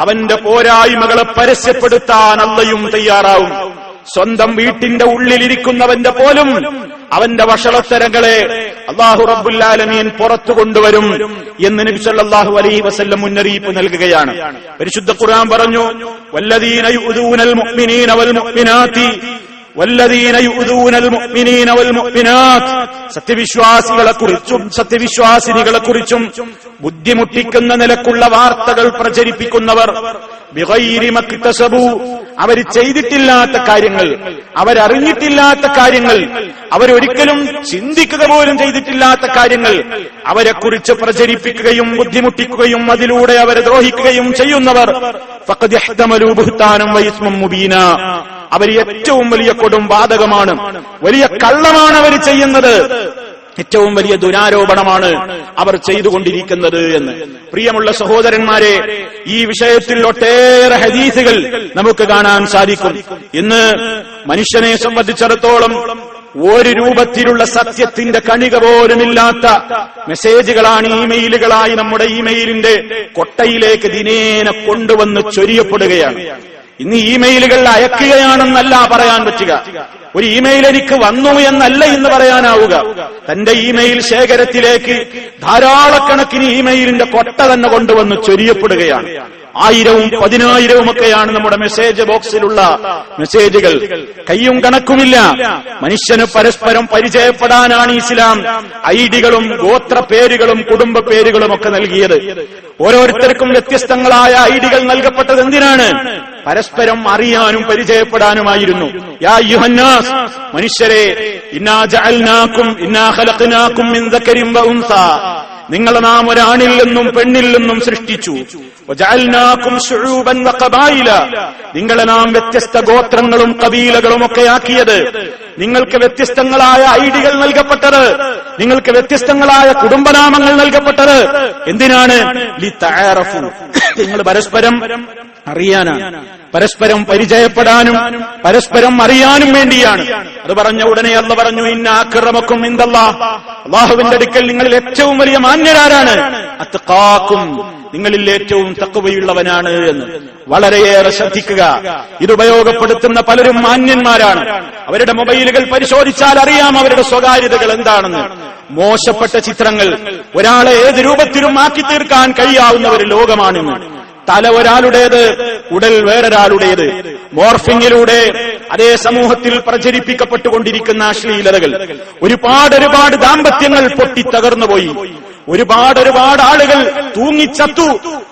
Speaker 1: അവന്റെ പോരായ്മകളെ പരസ്യപ്പെടുത്താൻ അള്ളയും തയ്യാറാവും. സ്വന്തം വീട്ടിന്റെ ഉള്ളിലിരിക്കുന്നവന്റെ പോലും അവന്റെ വഷളത്തരങ്ങളെ അല്ലാഹു റബ്ബുൽ ആലമീൻ പുറത്തു കൊണ്ടുവരും എന്ന് നബി സല്ലല്ലാഹു അലൈഹി വസല്ലം മുന്നറിയിപ്പ് നൽകുകയാണ്. പരിശുദ്ധ ഖുർആൻ പറഞ്ഞു, വല്ലദീന യുദൂനൽ മുഅ്മിനീന വൽ മുഅ്മിനാതി വല്ലദീന യുദൂനൽ മുഅ്മിനീന വൽ മുഅ്മിനാത്, സത്യവിശ്വാസികളെക്കുറിച്ചും സത്യവിശ്വാസിനികളെക്കുറിച്ചും ബുദ്ധിമുട്ടിക്കുന്ന നിലക്കുള്ള വാർത്തകൾ പ്രചരിപ്പിക്കുന്നവർ, ബിഗൈരി മക്തസബു, അവർ ചെയ്തിട്ടില്ലാത്ത കാര്യങ്ങൾ, അവരറിഞ്ഞിട്ടില്ലാത്ത കാര്യങ്ങൾ, അവരൊരിക്കലും ചിന്തിക്കുക പോലും ചെയ്തിട്ടില്ലാത്ത കാര്യങ്ങൾ അവരെക്കുറിച്ച് പ്രചരിപ്പിക്കുകയും ബുദ്ധിമുട്ടിക്കുകയും അതിലൂടെ അവരെ ദ്രോഹിക്കുകയും ചെയ്യുന്നവർ, ഫഖദ് ഇഹ്തമലൂ ബുഹ്താനം വഇസ്മൻ മുബീന, അവർ ഏറ്റവും വലിയ കൊടും ബാധകമാണ്, വലിയ കള്ളമാണ് അവർ ചെയ്യുന്നത്, ഏറ്റവും വലിയ ദുരാരോപണമാണ് അവർ ചെയ്തുകൊണ്ടിരിക്കുന്നത് എന്ന്. പ്രിയമുള്ള സഹോദരന്മാരെ, ഈ വിഷയത്തിൽ ഒട്ടേറെ ഹദീസുകൾ നമുക്ക് കാണാൻ സാധിക്കും. ഇന്ന് മനുഷ്യനെ സംബന്ധിച്ചിടത്തോളം ഒരു രൂപത്തിലുള്ള സത്യത്തിന്റെ കണിക പോലുമില്ലാത്ത മെസ്സേജുകളാണ് ഇമെയിലുകളായി നമ്മുടെ ഇമെയിലിന്റെ കൊട്ടയിലേക്ക് ദിനേന കൊണ്ടുവന്ന് ചൊരിയപ്പെടുകയാണ്. ഇന്ന് ഇമെയിലുകൾ അയക്കുകയാണെന്നല്ല പറയാൻ പറ്റുക, ഒരു ഇമെയിൽ എനിക്ക് വന്നു എന്നല്ല ഇന്ന് പറയാനാവുക. തന്റെ ഇമെയിൽ ശേഖരത്തിലേക്ക് ധാരാളക്കണക്കിന് ഇമെയിലിന്റെ കൊട്ട തന്നെ കൊണ്ടുവന്ന് ചൊരിയപ്പെടുകയാണ്. 1000ഉം 10,000ഉം ഒക്കെയാണ് നമ്മുടെ മെസ്സേജ് ബോക്സിലുള്ള മെസ്സേജുകൾ, കയ്യും കണക്കുമില്ല. മനുഷ്യന് പരസ്പരം പരിചയപ്പെടാനാണ് ഇസ്ലാം ഐഡികളും ഗോത്ര പേരുകളും കുടുംബ പേരുകളും ഒക്കെ നൽകിയത്. ഓരോരുത്തർക്കും വ്യത്യസ്തങ്ങളായ ഐഡികൾ നൽകപ്പെട്ടത് എന്തിനാണ്? പരസ്പരം അറിയാനും പരിചയപ്പെടാനുമായിരുന്നു. യാ അയ്യുഹന്നാസ്, മനുഷ്യരെ, ഇന്നാ ജഅൽനാകും ഇന്നാ ഖലഖനാകും മിൻ ദക്കരിൻ വ ഉൻസാ, നിങ്ങളെ നാം ഒരാണിൽ നിന്നും പെണ്ണിൽ നിന്നും സൃഷ്ടിച്ചു. വജഅൽനാകും ശുഊബൻ വഖബായില, നിങ്ങളെ നാം വ്യത്യസ്ത ഗോത്രങ്ങളും കബീലകളും ഒക്കെ ആക്കിയത്, നിങ്ങൾക്ക് വ്യത്യസ്തങ്ങളായ ഐഡികൾ നൽകപ്പെട്ടത്, നിങ്ങൾക്ക് വ്യത്യസ്തങ്ങളായ കുടുംബനാമങ്ങൾ നൽകപ്പെട്ടത് എന്തിനാണ്? ലിതഅറഫു, നിങ്ങൾ പരസ്പരം അറിയാനാണ്, പരസ്പരം പരിചയപ്പെടാനും പരസ്പരം അറിയാനും വേണ്ടിയാണ്. അത് പറഞ്ഞ ഉടനെ അല്ലാഹു പറഞ്ഞു, ഇന്ന അക്രമക്കും ഇൻദല്ലാഹ്, അല്ലാഹുവിന്റെ അടുക്കൽ നിങ്ങളിൽ ഏറ്റവും വലിയ മാന്യരാരാണ്? അത്ഖാക്കും, നിങ്ങളിൽ ഏറ്റവും തഖ്വയുള്ളവനാണ് എന്ന്. വളരെയേറെ ശ്രദ്ധിക്കുക. ഇത് ഉപയോഗപ്പെടുത്തുന്ന പലരും മാന്യന്മാരാണ്. അവരുടെ മൊബൈലുകൾ പരിശോധിച്ചാൽ അറിയാം അവരുടെ സ്വകാര്യതകൾ എന്താണെന്ന്. മോശപ്പെട്ട ചിത്രങ്ങൾ ഒരാളെ ഏത് രൂപത്തിലും ആക്കി തീർക്കാൻ കഴിയാവുന്ന ഒരു ലോകമാണിന്ന്. തല ഒരാളുടേത്, ഉടൽ വേറൊരാളുടേത്. മോർഫിങ്ങിലൂടെ അതേ സമൂഹത്തിൽ പ്രചരിപ്പിക്കപ്പെട്ടുകൊണ്ടിരിക്കുന്ന അശ്ലീലതകൾ, ഒരുപാട് ദാമ്പത്യങ്ങൾ പൊട്ടിത്തകർന്നുപോയി. ഒരുപാട് ആളുകൾ തൂങ്ങിച്ചത്തു,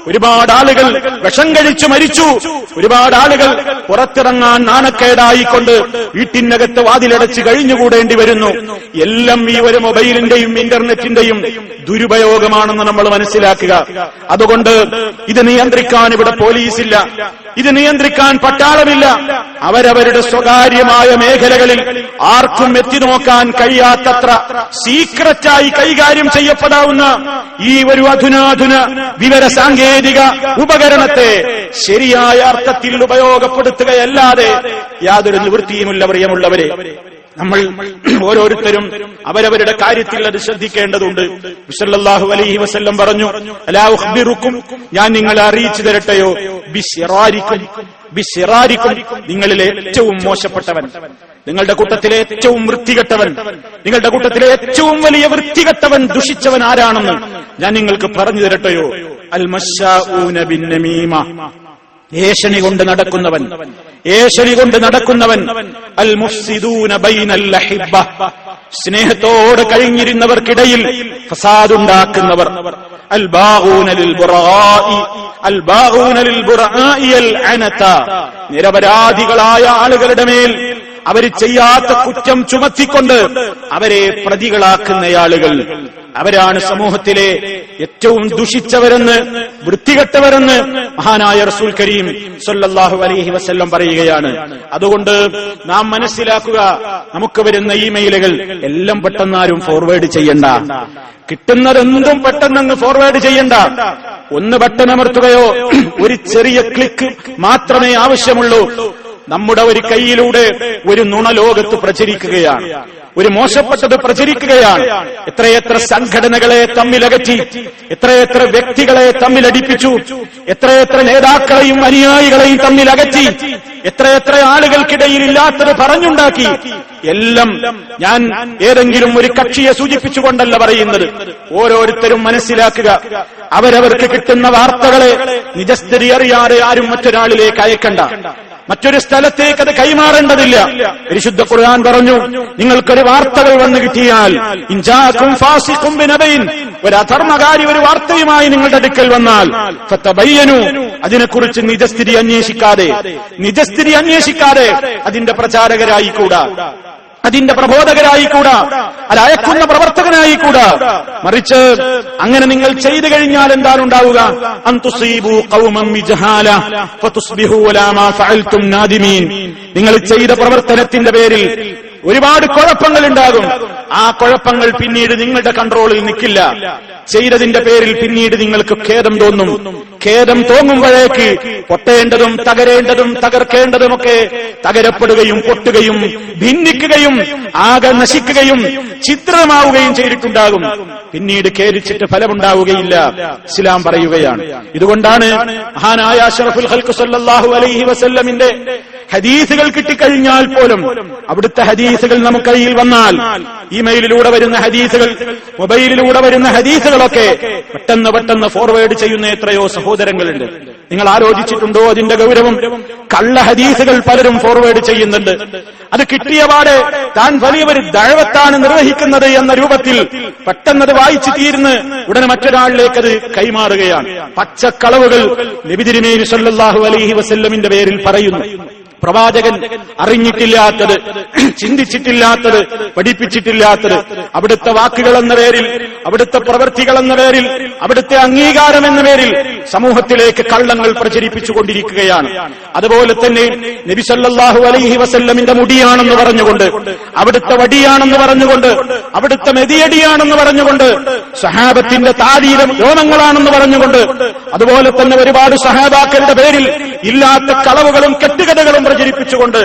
Speaker 1: ഒരുപാട് ആളുകൾ വിഷം കഴിച്ചു മരിച്ചു, ഒരുപാട് ആളുകൾ പുറത്തിറങ്ങാൻ നാണക്കേടായിക്കൊണ്ട് വീട്ടിനകത്ത് വാതിലടച്ച് കഴിഞ്ഞുകൂടേണ്ടി വരുന്നു. എല്ലാം ഈ ഒരു മൊബൈലിന്റെയും ഇന്റർനെറ്റിന്റെയും ദുരുപയോഗമാണെന്ന് നമ്മൾ മനസ്സിലാക്കുക. അതുകൊണ്ട് ഇത് നിയന്ത്രിക്കാൻ ഇവിടെ പോലീസില്ല, ഇത് നിയന്ത്രിക്കാൻ പട്ടാളമില്ല. അവരവരുടെ സ്വകാര്യമായ മേഖലകളിൽ ആർക്കും എത്തിനോക്കാൻ കഴിയാത്തത്ര സീക്രറ്റായി കൈകാര്യം ചെയ്യപ്പെടാവുന്ന ഈ ഒരു അധുനാധുന വിവര സാങ്കേതിക ഉപകരണത്തെ ശരിയായ അർത്ഥത്തിൽ ഉപയോഗപ്പെടുത്തുകയല്ലാതെ യാതൊരു നിവൃത്തിയുമില്ല. പ്രിയമുള്ളവരെ, നമ്മൾ ഓരോരുത്തരും അവരവരുടെ കാര്യത്തിൽ അത് ശ്രദ്ധിക്കേണ്ടതുണ്ട്. സല്ലല്ലാഹു അലൈഹി വസല്ലം പറഞ്ഞു, അലാ ഉഖ്ബിറുക്കും, ഞാൻ നിങ്ങളെ അറിയിച്ചു തരട്ടെയോ, ബിശ്ശിറാരിക്കും, നിങ്ങളിലെ ഏറ്റവും മോശപ്പെട്ടവൻ, നിങ്ങളുടെ കൂട്ടത്തിലെ ഏറ്റവും വൃത്തികെട്ടവൻ, നിങ്ങളുടെ കൂട്ടത്തിലെ ഏറ്റവും വലിയ വൃത്തികെട്ടവൻ, ദുഷിച്ചവൻ ആരാണെന്ന് ഞാൻ നിങ്ങൾക്ക് പറഞ്ഞു തരട്ടെയോ? അൽ മശ്ശാഊന ബിന്നമീമ, ഏഷണി കൊണ്ട് നടക്കുന്നവൻ, അൽ മുഫ്സിദൂന ബൈനൽ അഹിബ്ബ, സ്നേഹത്തോടെ കഴിഞ്ഞിരുന്നവർക്കിടയിൽ ഫസാദുണ്ടാക്കുന്നവർ, അൽ ബാഊന ലിൽ ബുറാഇ അൽ അനത, നിരപരാധികളായ ആളുകളുടെ മേൽ അവർ ചെയ്യാത്ത കുറ്റം ചുമത്തിക്കൊണ്ട് അവരെ പ്രതികളാക്കുന്ന ആളുകൾ, അവരാണ് സമൂഹത്തിലെ ഏറ്റവും ദുഷിച്ചവരെന്ന്, വൃത്തികെട്ടവരെന്ന് മഹാനായ റസൂൽ കരീം സല്ലല്ലാഹു അലൈഹി വസല്ലം പറയുകയാണ്. അതുകൊണ്ട് നാം മനസ്സിലാക്കുക, നമുക്ക് വരുന്ന ഇമെയിലുകൾ എല്ലാം പെട്ടെന്നാരും ഫോർവേഡ് ചെയ്യണ്ട. കിട്ടുന്നതെന്തും പെട്ടെന്നങ്ങ് ഫോർവേഡ് ചെയ്യണ്ട. ഒന്ന് ബട്ടൺ അമർത്തുകയോ ഒരു ചെറിയ ക്ലിക്ക് മാത്രമേ ആവശ്യമുള്ളൂ. നമ്മുടെ ഒരു കൈയിലൂടെ ഒരു നുണലോകത്ത് പ്രചരിക്കുകയാണ്, ഒരു മോശപ്പെട്ടത് പ്രചരിക്കുകയാണ്. എത്രയെത്ര സംഘടനകളെ തമ്മിലകറ്റി, എത്രയെത്ര വ്യക്തികളെ തമ്മിലടിപ്പിച്ചു, എത്രയെത്ര നേതാക്കളെയും അനുയായികളെയും തമ്മിലകറ്റി, എത്രയെത്ര ആളുകൾക്കിടയിൽ ഇല്ലാത്തത് പറഞ്ഞുണ്ടാക്കി. എല്ലാം ഞാൻ ഏതെങ്കിലും ഒരു കക്ഷിയെ സൂചിപ്പിച്ചുകൊണ്ടല്ല പറയുന്നത്. ഓരോരുത്തരും മനസ്സിലാക്കുക, അവരവർക്ക് കിട്ടുന്ന വാർത്തകളെ നിജസ്ഥിതി അറിയാതെ ആരും മറ്റൊരാളിലേക്ക് അയക്കണ്ട, മറ്റൊരു സ്ഥലത്തേക്ക് അത് കൈമാറേണ്ടതില്ല. പരിശുദ്ധ ഖുർആൻ പറഞ്ഞു, നിങ്ങൾക്കൊരു വാർത്തകൾ വന്നു കിട്ടിയാൽ, ഇൻജാഅകും ഫാസിഖും ബിനബൈൻ, ഒരു അധർമ്മകാരി ഒരു വാർത്തയുമായി നിങ്ങളുടെ അടുക്കൽ വന്നാൽ, ഫതബയ്യനു, അതിനെക്കുറിച്ച് നിജസ്ഥിതി അന്വേഷിക്കാതെ അതിന്റെ പ്രചാരകരായിക്കൂടാ, അതിന്റെ പ്രബോധകരായിക്കൂടാ, അത് അയക്കുന്ന പ്രവർത്തകനായിക്കൂടാ. മറിച്ച് അങ്ങനെ നിങ്ങൾ ചെയ്തു കഴിഞ്ഞാൽ എന്താണ് ഉണ്ടാവുക? അൻതുസീബു ഖൗമൻ ബിജഹാല ഫതുസ്ബിഹു അലാ മാ ഫഅൽതും നാദിമീൻ. നിങ്ങൾ ചെയ്ത പ്രവർത്തനത്തിന്റെ പേരിൽ ഒരുപാട് കുഴപ്പങ്ങൾ ഉണ്ടാകും. ആ കുഴപ്പങ്ങൾ പിന്നീട് നിങ്ങളുടെ കൺട്രോളിൽ നിൽക്കില്ല. ചെയ്തതിന്റെ പേരിൽ പിന്നീട് നിങ്ങൾക്ക് ഖേദം തോന്നും. ഖേദം തോന്നുമ്പോഴേക്ക് പൊട്ടേണ്ടതും തകരേണ്ടതും തകർക്കേണ്ടതുമൊക്കെ തകരപ്പെടുകയും പൊട്ടുകയും ഭിന്നിക്കുകയും ആകെ നശിക്കുകയും ഛിദ്രമാവുകയും ചെയ്തിട്ടുണ്ടാകും. പിന്നീട് ഖേദിച്ചിട്ട് ഫലമുണ്ടാവുകയില്ല. ഇസ്ലാം പറയുകയാണ്. ഇതുകൊണ്ടാണ് മഹാനായ അഷ്റഫുൽ ഖൽഖ് സല്ലല്ലാഹു അലൈഹി വസല്ലമിന്റെ ഹദീസുകൾ കിട്ടിക്കഴിഞ്ഞാൽ പോലും, അവിടുത്തെ ഹദീസുകൾ നമുക്ക് കയ്യിൽ വന്നാൽ, ഇമെയിലിലൂടെ വരുന്ന ഹദീസുകൾ, മൊബൈലിലൂടെ വരുന്ന ഹദീസുകളൊക്കെ പെട്ടെന്ന് ഫോർവേഡ് ചെയ്യുന്ന എത്രയോ സഹോദരങ്ങളുണ്ട്. നിങ്ങൾ ആലോചിച്ചിട്ടുണ്ടോ അതിന്റെ ഗൗരവം? കള്ള ഹദീസുകൾ പലരും ഫോർവേഡ് ചെയ്യുന്നുണ്ട്. അത് കിട്ടിയപാടെ താൻ വലിയൊരു ദഅവത്താണ് നിർവഹിക്കുന്നത് എന്ന രൂപത്തിൽ പെട്ടെന്നത് വായിച്ചു തീർന്ന് ഉടനെ മറ്റൊരാളിലേക്ക് അത് കൈമാറുകയാണ്. പച്ചക്കളവുകൾ നബി തിരുമേനി സല്ലല്ലാഹു അലൈഹി വസല്ലമിന്റെ പേരിൽ പറയുന്നു. പ്രവാചകൻ അറിഞ്ഞിട്ടില്ലാത്തത്, ചിന്തിച്ചിട്ടില്ലാത്തത്, പഠിപ്പിച്ചിട്ടില്ലാത്തത്, അവിടുത്തെ വാക്കുകൾ എന്ന പേരിൽ, അവിടുത്തെ പ്രവൃത്തികൾ എന്ന പേരിൽ, അവിടുത്തെ അംഗീകാരം എന്ന പേരിൽ സമൂഹത്തിലേക്ക് കള്ളങ്ങൾ പ്രചരിപ്പിച്ചുകൊണ്ടിരിക്കുകയാണ്. അതുപോലെ തന്നെ നബി സല്ലല്ലാഹു അലൈഹി വസല്ലമിന്റെ മുടിയാണെന്ന് പറഞ്ഞുകൊണ്ട്, അവിടുത്തെ വടിയാണെന്ന് പറഞ്ഞുകൊണ്ട്, അവിടുത്തെ മെതിയടിയാണെന്ന് പറഞ്ഞുകൊണ്ട്, സഹാബത്തിന്റെ താരീരം രോമങ്ങളാണെന്ന് പറഞ്ഞുകൊണ്ട്, അതുപോലെ തന്നെ ഒരുപാട് സഹാബാക്കളുടെ പേരിൽ ഇല്ലാത്ത കളവുകളും കെട്ടുകഥകളും പ്രചരിപ്പിച്ചുകൊണ്ട്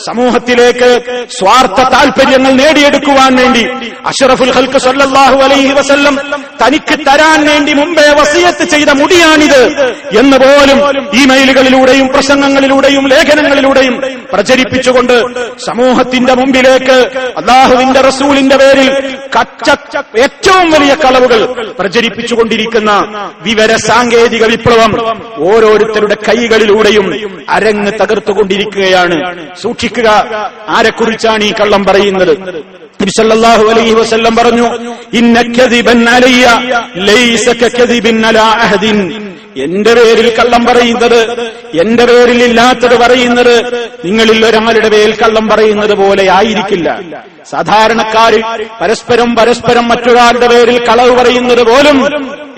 Speaker 1: സമൂഹത്തിലേക്ക് സ്വാർത്ഥ താൽപര്യങ്ങൾ നേടിയെടുക്കുവാൻ വേണ്ടി അഷ്റഫുൽ ഖൽഖ് സല്ലല്ലാഹു അലൈഹി വസല്ലം തനിക്ക് തരാൻ വേണ്ടി മുമ്പേ വസിയത്ത് ചെയ്ത മുടിയാണിത് എന്ന് പോലും ഇമെയിലുകളിലൂടെയും പ്രസംഗങ്ങളിലൂടെയും ലേഖനങ്ങളിലൂടെയും പ്രചരിപ്പിച്ചുകൊണ്ട് സമൂഹത്തിന്റെ മുമ്പിലേക്ക് അല്ലാഹുവിന്റെ റസൂലിന്റെ പേരിൽ ഏറ്റവും വലിയ കളവുകൾ പ്രചരിപ്പിച്ചുകൊണ്ടിരിക്കുന്ന വിവര സാങ്കേതിക വിപ്ലവം ഓരോരുത്തരുടെ കൈകളിലൂടെയും അരങ്ങ് തകർത്തുകൊണ്ടിരിക്കുകയാണ്. സൂക്ഷിക്കുക, ആരെക്കുറിച്ചാണ് ഈ കള്ളം പറയുന്നത്? നബി സല്ലല്ലാഹു അലൈഹി വസല്ലം പറഞ്ഞു, ഇന്ന കദിബൻ അലയ്യ ലൈസ കദിബിൻ അലാ അഹദിൻ. എന്റെ പേരിൽ കള്ളം പറയുന്നത്, എന്റെ പേരിൽ ഇല്ലാത്തത് പറയുന്നത് നിങ്ങളിൽ ഒരാളുടെ പേരിൽ കള്ളം പറയുന്നത് പോലെ ആയിരിക്കില്ല. സാധാരണക്കാരിൽ പരസ്പരം മറ്റൊരാളുടെ പേരിൽ കളവ് പറയുന്നത് പോലും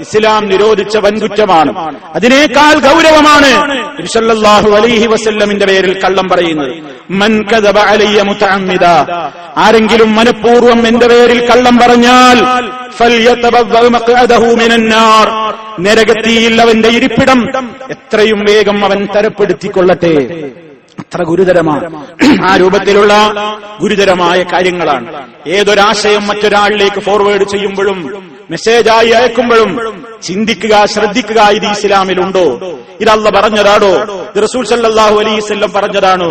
Speaker 1: ഇസ്ലാം നിരോധിച്ച വൻകുറ്റമാണ്. അതിനേക്കാൾ ഗൗരവമാണ് നബി സല്ലല്ലാഹു അലൈഹി വസല്ലമിന്റെ പേരിൽ കള്ളം പറയുന്നത്. മൻ കദബ അലയ്യ മുതഅമ്മിദ, ആരെങ്കിലും മനഃപൂർവ്വം എന്റെ പേരിൽ കള്ളം പറഞ്ഞാൽ ഫൽയതബവ്വ മഖ്അദഹു മിനന്നാർ, നരകത്തിയിൽ അവന്റെ ഇരിപ്പിടം എത്രയും വേഗം അവൻ തരപ്പെടുത്തിക്കൊള്ളട്ടെ. അത്ര ഗുരുതരമാണ്. ആ രൂപത്തിലുള്ള ഗുരുതരമായ കാര്യങ്ങളാണ്. ഏതൊരാശയം മറ്റൊരാളിലേക്ക് ഫോർവേഡ് ചെയ്യുമ്പോഴും മെസ്സേജായി അയക്കുമ്പോഴും ചിന്തിക്കുക, ശ്രദ്ധിക്കുക, ഇത് ഇസ്ലാമിലുണ്ടോ? ഇത് അല്ലാഹു പറഞ്ഞതാണോ? ഇത് റസൂൽ സല്ലല്ലാഹു അലൈഹി വസല്ലം പറഞ്ഞതാണോ?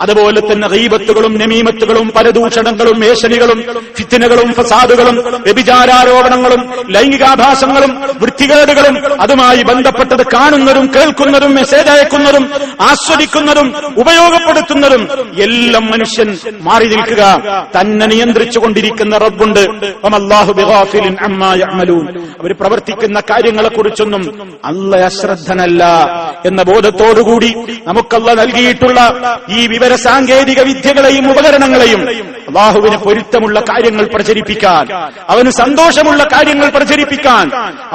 Speaker 1: അതുപോലെ തന്നെ ഗീബത്തുകളും നമീമത്തുകളും പരദൂഷണങ്ങളും ഏഷണികളും ഫിത്നകളും ഫസാദുകളും വ്യഭിചാരാരോപണങ്ങളും ലൈംഗികാഭാസങ്ങളും വൃത്തികേടുകളും അതുമായി ബന്ധപ്പെട്ടത് കാണുന്നതും കേൾക്കുന്നതും മെസ്സേജ് അയക്കുന്നതും ആസ്വദിക്കുന്നതും ഉപയോഗപ്പെടുത്തുന്നതും എല്ലാം മനുഷ്യൻ മാറി നിൽക്കുക. തന്നെ നിയന്ത്രിച്ചുകൊണ്ടിരിക്കുന്ന റബ്ബുണ്ട്. വമല്ലാഹു ബിഗാഫിലിൻ അമ്മാ യഅമലൂൻ. അവർ പ്രവർത്തിക്കുന്ന കാര്യങ്ങളെക്കുറിച്ചൊന്നും അല്ലാഹു അശ്രദ്ധനല്ല എന്ന ബോധത്തോടുകൂടി നമുക്കല്ലാഹു നൽകിയിട്ടുള്ള ഈ വിവര സാങ്കേതിക വിദ്യകളെയും ഉപകരണങ്ങളെയും അല്ലാഹുവിന് പൊരുത്തമുള്ള കാര്യങ്ങൾ പ്രചരിപ്പിക്കാൻ, അവന് സന്തോഷമുള്ള കാര്യങ്ങൾ പ്രചരിപ്പിക്കാൻ,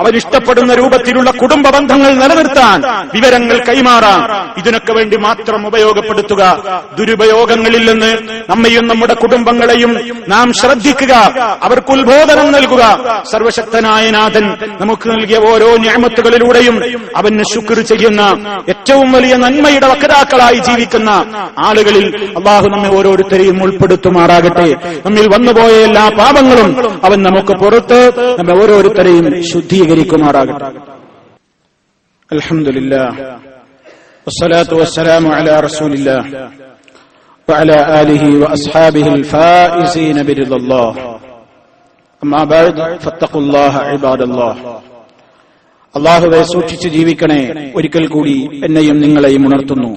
Speaker 1: അവൻ ഇഷ്ടപ്പെടുന്ന രൂപത്തിലുള്ള കുടുംബ ബന്ധങ്ങൾ നിലനിർത്താൻ, വിവരങ്ങൾ കൈമാറാൻ, ഇതിനൊക്കെ വേണ്ടി മാത്രം ഉപയോഗപ്പെടുത്തുക. ദുരുപയോഗങ്ങളിൽ നിന്ന് നമ്മയും നമ്മുടെ കുടുംബങ്ങളെയും നാം ശ്രദ്ധിക്കുക, അവർക്ക് ഉത്ബോധനം നൽകുക. സർവശക്തനായ നാഥൻ നമുക്ക് നൽകിയ ഓരോ നിഅമത്തുകളിലൂടെയും അവന് ശുക്ർ ചെയ്യുന്ന, ഏറ്റവും വലിയ നന്മയുടെ വക്താക്കളായി ജീവിക്കുന്ന ആളുകളിൽ അല്ലാഹു നമ്മെ ഓരോരുത്തരെയും ഉൾപ്പെടുത്തുമാറാകട്ടെ. നമ്മിൽ വന്നുപോയ എല്ലാ പാപങ്ങളും അവൻ നമുക്ക് പുറത്ത് നമ്മെ ഓരോരുത്തരെയും ശുദ്ധീകരിക്കുമാറാകട്ടെ. അൽഹംദുലില്ലാഹ് വസ്സലാത്തു വസ്സലാമു അലാ റസൂലില്ലാഹ് വഅലാ ആലിഹി വഅസ്ഹാബിഹിൽ ഫായിസീന ബിറിദല്ലാഹ്. അമ്മാ ബഅദ് ഫത്തഖുല്ലാഹ ഇബാദല്ലാഹ്. അല്ലാഹുവെ സൂക്ഷിച്ച് ജീവിക്കണേ. ഒരിക്കൽ കൂടി എന്നെയും നിങ്ങളെയും ഉണർത്തുന്നു.